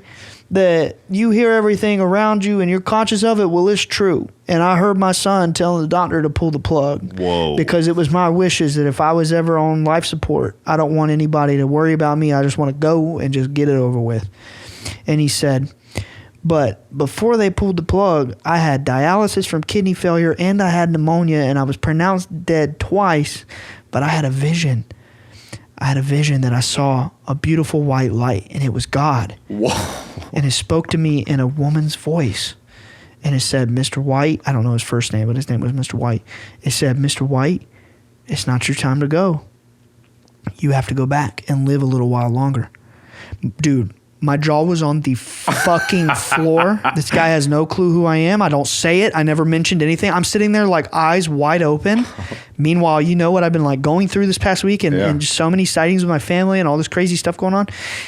that you hear everything around you and you're conscious of it, well, it's true. And I heard my son telling the doctor to pull the plug. Whoa. Because it was my wishes that if I was ever on life support, I don't want anybody to worry about me. I just want to go and just get it over with. And he said, but before they pulled the plug, I had dialysis from kidney failure and I had pneumonia and I was pronounced dead twice, but I had a vision. I had a vision that I saw a beautiful white light and it was God. Whoa. And it spoke to me in a woman's voice. And it said, Mr. White, I don't know his first name, but his name was Mr. White. It said, Mr. White, it's not your time to go. You have to go back and live a little while longer. Dude, my jaw was on the fucking floor. This guy has no clue who I am. I don't say it. I never mentioned anything. I'm sitting there like eyes wide open. Meanwhile, you know what I've been like going through this past week and just so many sightings with my family and all this crazy stuff going on.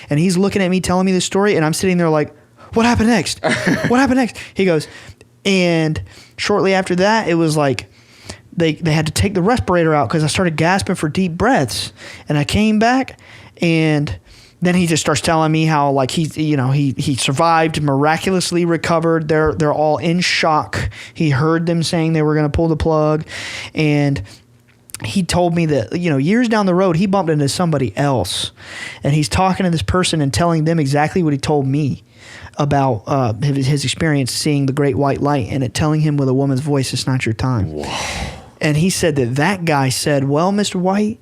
And he's looking at me, telling me this story. And I'm sitting there like, what happened next? What happened next? He goes, and shortly after that, it was like, they had to take the respirator out because I started gasping for deep breaths. And I came back and then he just starts telling me how like he survived, miraculously recovered. They're all in shock. He heard them saying they were going to pull the plug, and he told me that, you know, years down the road he bumped into somebody else, and he's talking to this person and telling them exactly what he told me about his experience seeing the great white light, and it telling him with a woman's voice, it's not your time. Whoa. And he said that guy said, well, Mr. White,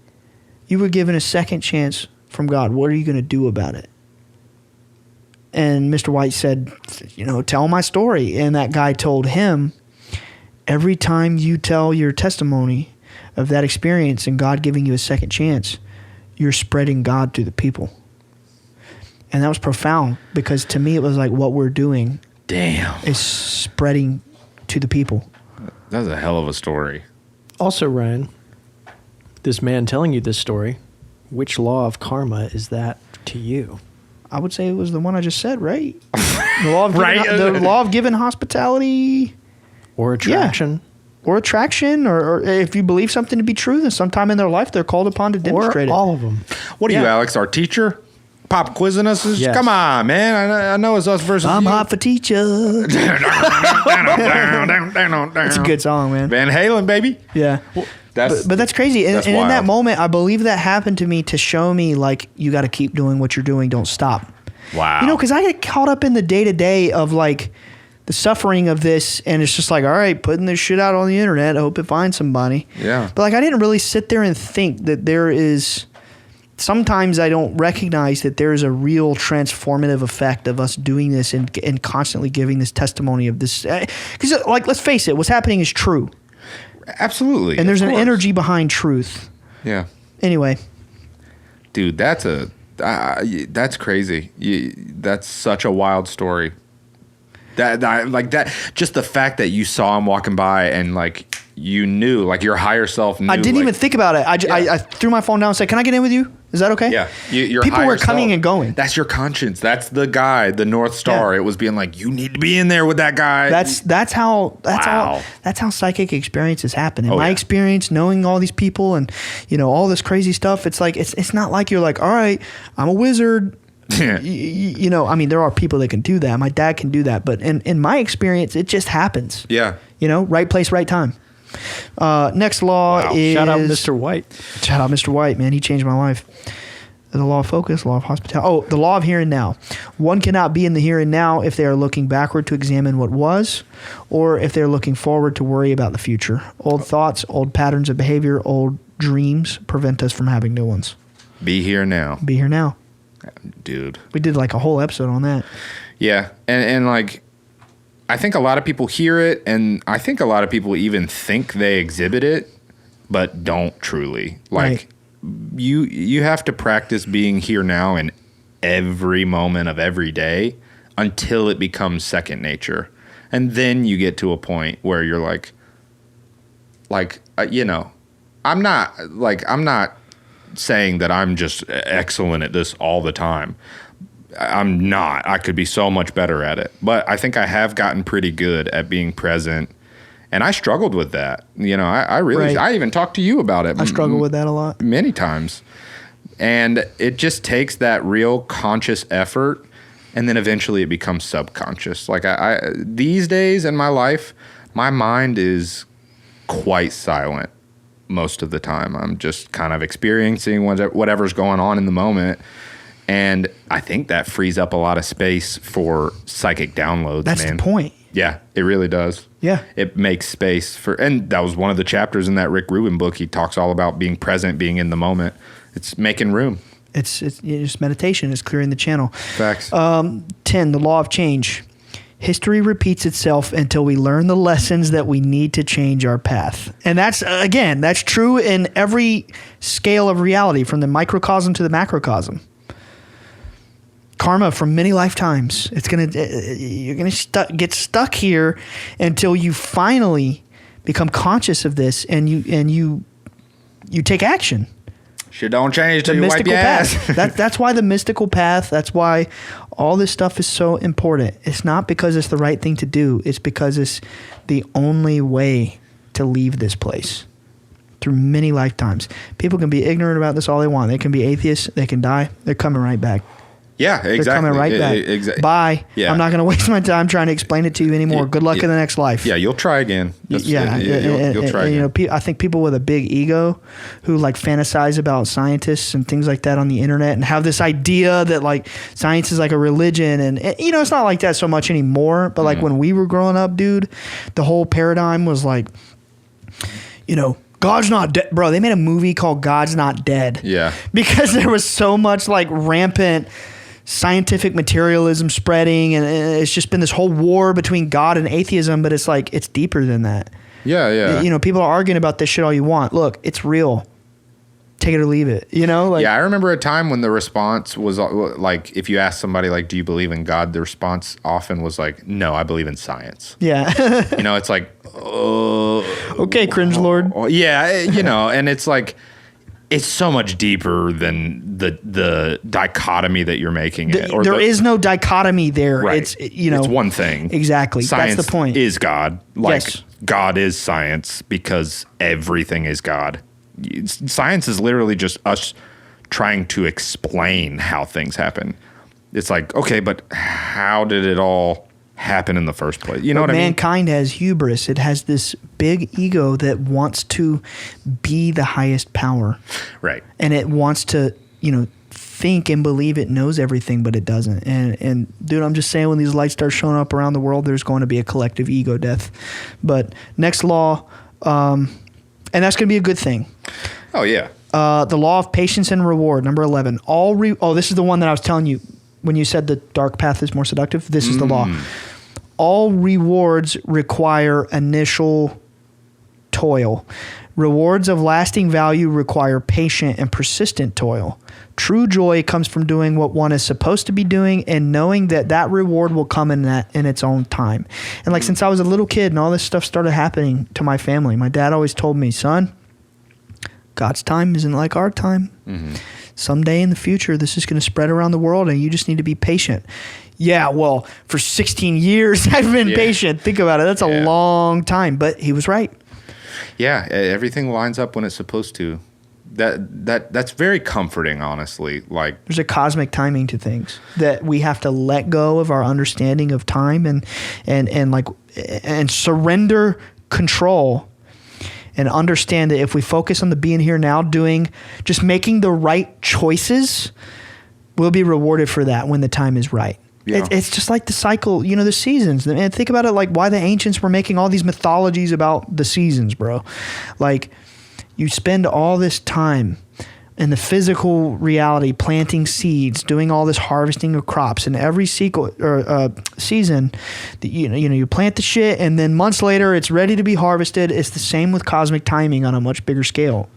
you were given a second chance from God. What are you going to do about it? And Mr. White said, you know, tell my story. And that guy told him, every time you tell your testimony of that experience and God giving you a second chance, you're spreading God to the people. And that was profound because to me it was like what we're doing is spreading to the people. That's a hell of a story. Also, Ryan, this man telling you this story, which law of karma is that to you? I would say it was the one I just said, right? The law of the law of giving hospitality. Or attraction. Yeah. Or attraction, or if you believe something to be true, then sometime in their life they're called upon to demonstrate it. Or all of them. What are you, Alex, our teacher? Pop quizzing us? Yes. Come on, man. I know it's us versus I'm you. hot for teacher. It's a good song, man. Van Halen, baby. Yeah. But that's crazy. And in that moment, I believe that happened to me to show me, like, you got to keep doing what you're doing. Don't stop. Wow. You know, because I get caught up in the day-to-day of, like, the suffering of this, and it's just like, all right, putting this shit out on the internet. I hope it finds somebody. Yeah. But, like, I didn't really sit there and think that there is... Sometimes I don't recognize that there is a real transformative effect of us doing this and constantly giving this testimony of this. Because, like, let's face it, what's happening is true. Absolutely. And there's an energy behind truth. Yeah. Anyway. Dude, that's crazy. That's such a wild story. That just the fact that you saw him walking by and, like, you knew, like your higher self knew. I didn't even think about it. I threw my phone down and said, "Can I get in with you? Is that okay?" Yeah, your people higher were coming self, and going. That's your conscience. That's the guide, the North Star. Yeah. It was being like, you need to be in there with that guy. That's how Wow. that's how psychic experiences happen. In Oh, my yeah. experience, knowing all these people and all this crazy stuff, it's like it's not like you're like, all right, I'm a wizard. Yeah. I mean, there are people that can do that. My dad can do that, but in my experience, it just happens. Yeah. Right place, right time. Next law Wow. is Shout out Mr. White. Shout out Mr. White, man. He changed my life. The law of focus, law of hospitality. Oh, the law of here and now. One cannot be in the here and now if they are looking backward to examine what was, or if they're looking forward to worry about the future. Old thoughts, old patterns of behavior, old dreams prevent us from having new ones. Be here now, Be here now. dude. We did like a whole episode on that. Yeah, and like, I think a lot of people hear it, and I think a lot of people even think they exhibit it, but don't truly. Like, Right. you have to practice being here now in every moment of every day until it becomes second nature, and then you get to a point where you're like, I'm not saying that I'm just excellent at this all the time. I'm not. I could be so much better at it. But I think I have gotten pretty good at being present. And I struggled with that. I really, Right. I even talked to you about it. I struggle with that a lot. Many times. And it just takes that real conscious effort. And then eventually it becomes subconscious. Like I these days in my life, my mind is quite silent most of the time. I'm just kind of experiencing whatever's going on in the moment. And I think that frees up a lot of space for psychic downloads. That's man. the point. Yeah, it really does. Yeah. It makes space and that was one of the chapters in that Rick Rubin book. He talks all about being present, being in the moment. It's making room. It's just meditation. It's clearing the channel. Facts. 10, the law of change. History repeats itself until we learn the lessons that we need to change our path. And that's true in every scale of reality, from the microcosm to the macrocosm. Karma from many lifetimes. You're gonna get stuck here until you finally become conscious of this and you take action. Shit don't change The till you wipe mystical your ass. path. That's why the mystical path. That's why all this stuff is so important. It's not because it's the right thing to do. It's because it's the only way to leave this place. Through many lifetimes, people can be ignorant about this all they want. They can be atheists. They can die. They're coming right back. Yeah, exactly. They're coming right back. Exactly. Bye. Yeah. I'm not going to waste my time trying to explain it to you anymore. Good luck Yeah. in the next life. Yeah, you'll try again. You'll Try again. I think people with a big ego who like fantasize about scientists and things like that on the internet and have this idea that like science is like a religion and it's not like that so much anymore. But like when we were growing up, dude, the whole paradigm was like, God's not dead. Bro, they made a movie called God's Not Dead. Yeah. Because there was so much like rampant scientific materialism spreading, and it's just been this whole war between God and atheism, but it's like it's deeper than that. Yeah. People are arguing about this shit all you want. Look, it's real. Take it or leave it. I remember a time when the response was like, if you ask somebody like, do you believe in God? The response often was like, no, I believe in science. Yeah. It's like, Okay, cringe lord. yeah, and it's like, it's so much deeper than the dichotomy that you're making. There is no dichotomy there. Right. It's one thing. Exactly. Science That's the point. is God. Like Yes. God is science because everything is God. Science is literally just us trying to explain how things happen. It's like, okay, but how did it all happen in the first place? You know what I mean? Mankind has hubris. It has this big ego that wants to be the highest power. Right. And it wants to, think and believe it knows everything, but it doesn't. And dude, I'm just saying, when these lights start showing up around the world, there's going to be a collective ego death. But next law, and that's going to be a good thing. Oh, yeah. The law of patience and reward, number 11. This is the one that I was telling you when you said the dark path is more seductive. This is the law. All rewards require initial toil. Rewards of lasting value require patient and persistent toil. True joy comes from doing what one is supposed to be doing and knowing that that reward will come in its own time. And like since I was a little kid and all this stuff started happening to my family, my dad always told me, son, God's time isn't like our time. Mm-hmm. Someday in the future, this is going to spread around the world and you just need to be patient. Yeah, well, for 16 years, I've been patient. Think about it. That's a long time. But he was right. Yeah, everything lines up when it's supposed to. That's very comforting, honestly. Like there's a cosmic timing to things that we have to let go of our understanding of time and surrender control and understand that if we focus on the being here now, just making the right choices, we'll be rewarded for that when the time is right. Yeah. It's just like the cycle, the seasons. And think about it like why the ancients were making all these mythologies about the seasons, bro. Like you spend all this time in the physical reality planting seeds, doing all this harvesting of crops, and every season, you plant the shit, and then months later it's ready to be harvested. It's the same with cosmic timing on a much bigger scale,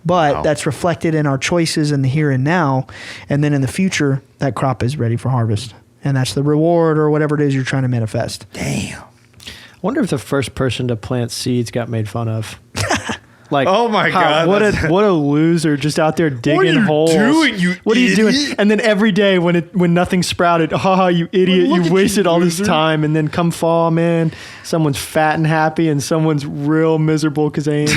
but that's reflected in our choices in the here and now, and then in the future that crop is ready for harvest, and that's the reward or whatever it is you're trying to manifest. Damn. I wonder if the first person to plant seeds got made fun of. Like, oh my God! What a loser! Just out there digging holes. What are you doing? And then every day when nothing sprouted, you idiot! You wasted all this time. And then come fall, man, someone's fat and happy, and someone's real miserable because they ain't.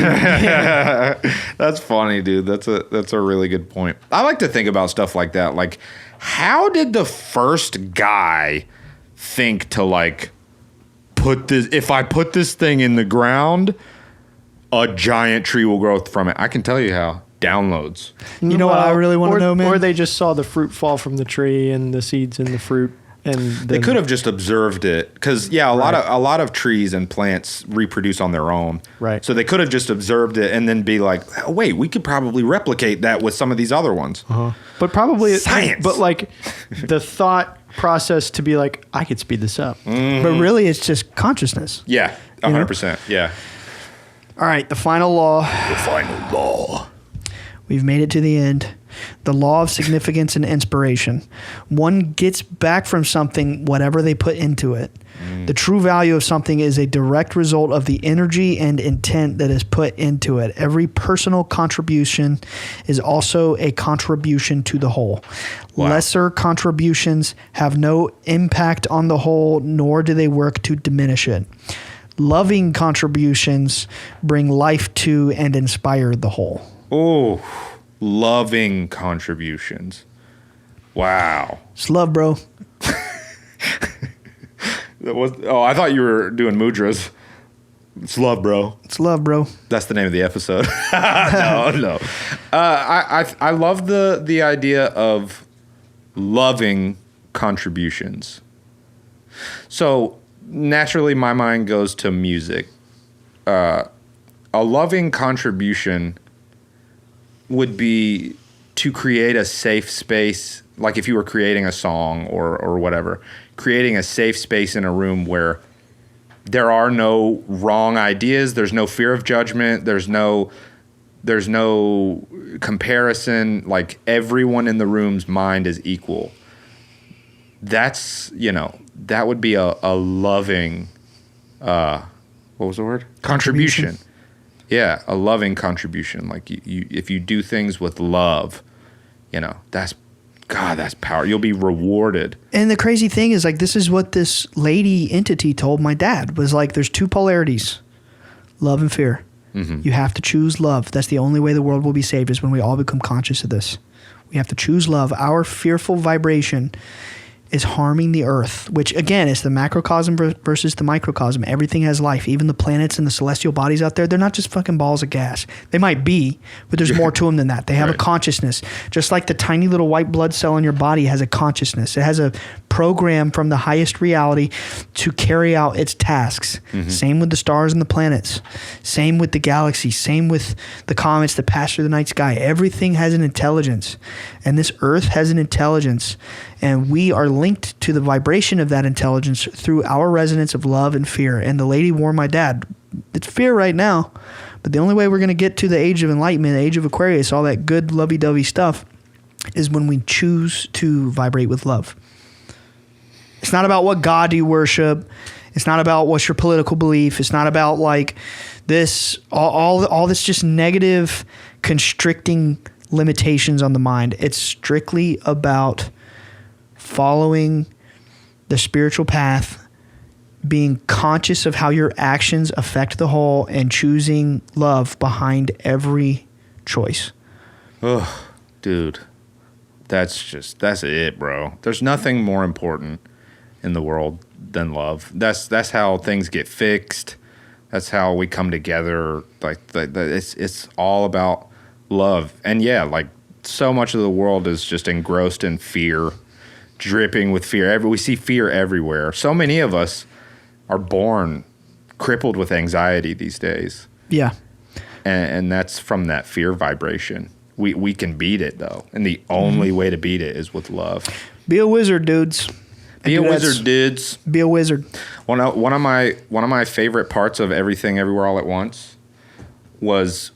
That's funny, dude. That's a really good point. I like to think about stuff like that. Like, how did the first guy think to like put this? If I put this thing in the ground, a giant tree will grow from it. I can tell you how. Downloads. You know what I really want to know, man? Or they just saw the fruit fall from the tree and the seeds in the fruit. And they could have just observed it. Because, a lot of trees and plants reproduce on their own. Right. So they could have just observed it and then be like, oh, wait, we could probably replicate that with some of these other ones. Uh-huh. But probably... Science. But like the thought process to be like, I could speed this up. Mm-hmm. But really it's just consciousness. Yeah, 100%. Yeah. All right, the final law. The final law. We've made it to the end. The law of significance and inspiration. One gets back from something whatever they put into it. The true value of something is a direct result of the energy and intent that is put into it. Every personal contribution is also a contribution to the whole. Wow. Lesser contributions have no impact on the whole, nor do they work to diminish it. Loving contributions bring life to and inspire the whole. Oh, loving contributions. Wow. It's love, bro. I thought you were doing mudras. It's love, bro. It's love, bro. That's the name of the episode. No. I love the idea of loving contributions. So naturally, my mind goes to music. A loving contribution would be to create a safe space, like if you were creating a song or whatever, creating a safe space in a room where there are no wrong ideas, there's no fear of judgment, there's no comparison, like everyone in the room's mind is equal. That's, that would be a loving, what was the word? Contribution. Yeah, a loving contribution. Like you if you do things with love, that's power. You'll be rewarded. And the crazy thing is, like, this is what this lady entity told my dad, was like, there's two polarities, love and fear. Mm-hmm. You have to choose love. That's the only way the world will be saved, is when we all become conscious of this. We have to choose love. Our fearful vibration is harming the earth, which again is the macrocosm versus the microcosm. Everything has life. Even the planets and the celestial bodies out there, they're not just fucking balls of gas. They might be, but there's more to them than that. They have a consciousness. Just like the tiny little white blood cell in your body has a consciousness. It has a program from the highest reality to carry out its tasks. Mm-hmm. Same with the stars and the planets. Same with the galaxy. Same with the comets that pass through the night sky. Everything has an intelligence. And this earth has an intelligence. And we are linked to the vibration of that intelligence through our resonance of love and fear. And the lady warned my dad, it's fear right now, But the only way we're going to get to the age of enlightenment, the age of Aquarius, all that good lovey-dovey stuff, is when we choose to vibrate with love. It's not about what God you worship. It's not about what's your political belief. It's not about like this, all this just negative, constricting limitations on the mind. It's strictly about following the spiritual path, being conscious of how your actions affect the whole, and choosing love behind every choice. Oh, dude. That's it, bro. There's nothing more important in the world than love. That's how things get fixed. That's how we come together. Like it's all about love. And yeah, like so much of the world is just engrossed in fear, dripping with fear. We see fear everywhere. So many of us are born crippled with anxiety these days. Yeah. And that's from that fear vibration. We can beat it though, and the only way to beat it is with love. Be a wizard, dudes. Be a wizard, dudes. Be a wizard. One of my favorite parts of Everything Everywhere All at Once was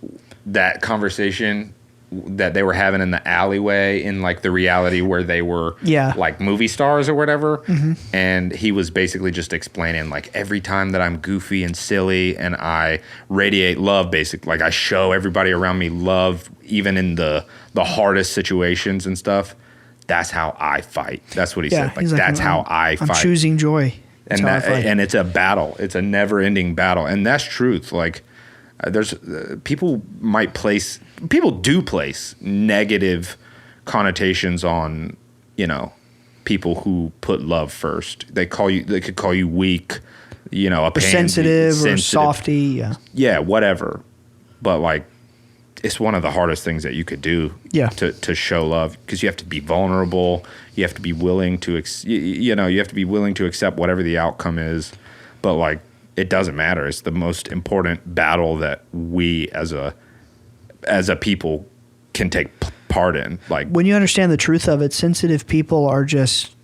that conversation that they were having in the alleyway in like the reality where they were like movie stars or whatever. Mm-hmm. And he was basically just explaining like every time that I'm goofy and silly and I radiate love, basically like I show everybody around me love, even in the hardest situations and stuff. That's how I fight. That's what he said. Like that's how I fight. I'm choosing joy. And it's a battle. It's a never ending battle. And that's truth. Like there's people do place negative connotations on, people who put love first. They could call you weak, a pansy, sensitive or softy. Yeah, whatever. But like, it's one of the hardest things that you could do to show love, because you have to be vulnerable. You have to be willing to, you have to be willing to accept whatever the outcome is. But like, it doesn't matter. It's the most important battle that we as a people can take part in. Like, when you understand the truth of it, sensitive people are just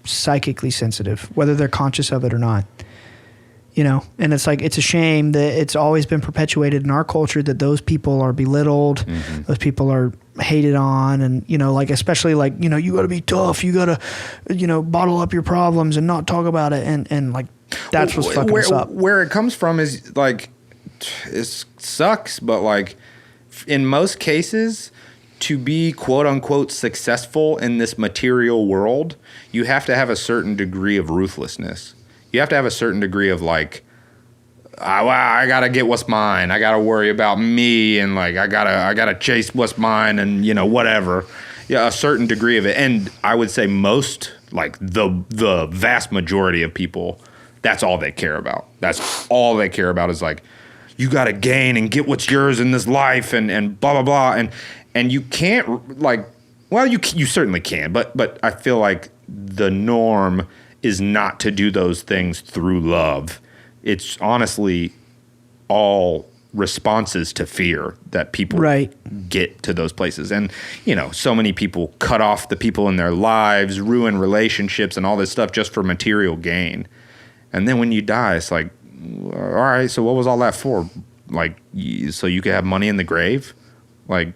psychically sensitive, whether they're conscious of it or not. And it's like, it's a shame that it's always been perpetuated in our culture that those people are belittled, mm-hmm. those people are hated on, and, like, especially like, you got to be tough, you got to, bottle up your problems and not talk about it. And like, that's what's fucking us up. Where it comes from is like, it sucks, but like in most cases, to be quote unquote successful in this material world, you have to have a certain degree of ruthlessness. You have to have a certain degree of like, I gotta get what's mine. I gotta worry about me, and like I gotta chase what's mine, and whatever. Yeah, a certain degree of it. And I would say most, like the vast majority of people, that's all they care about. That's all they care about is like, you gotta gain and get what's yours in this life, and blah blah blah. And you can't like, well, you certainly can, but I feel like the norm is not to do those things through love. It's honestly all responses to fear that people get to those places. And, so many people cut off the people in their lives, ruin relationships and all this stuff just for material gain. And then when you die, it's like, all right, so what was all that for? Like, so you could have money in the grave? Like,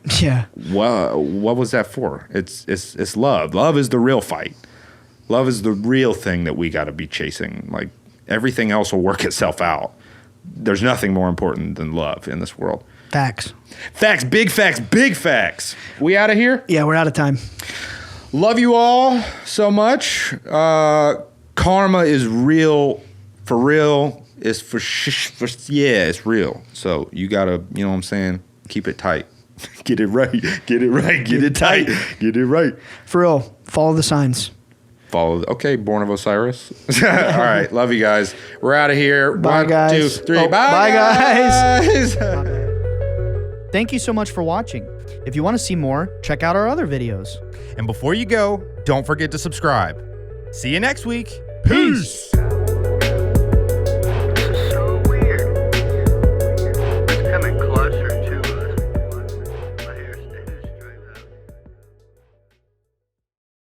what was that for? It's love. Love is the real fight. Love is the real thing that we got to be chasing. Like, everything else will work itself out. There's nothing more important than love in this world. Facts. Facts, big facts, big facts. We out of here? Yeah, we're out of time. Love you all so much. Karma is real, for real. It's it's real. So you got to, you know what I'm saying? Keep it tight. Get it right. Get it right. Get it tight. Get it right. For real. Follow the signs. Born of Osiris. All right. Love you guys. We're out of here. Bye, guys. 1, 2, 3. Bye, bye, guys. Thank you so much for watching. If you want to see more, check out our other videos. And before you go, don't forget to subscribe. See you next week. Peace. So weird. It's coming closer.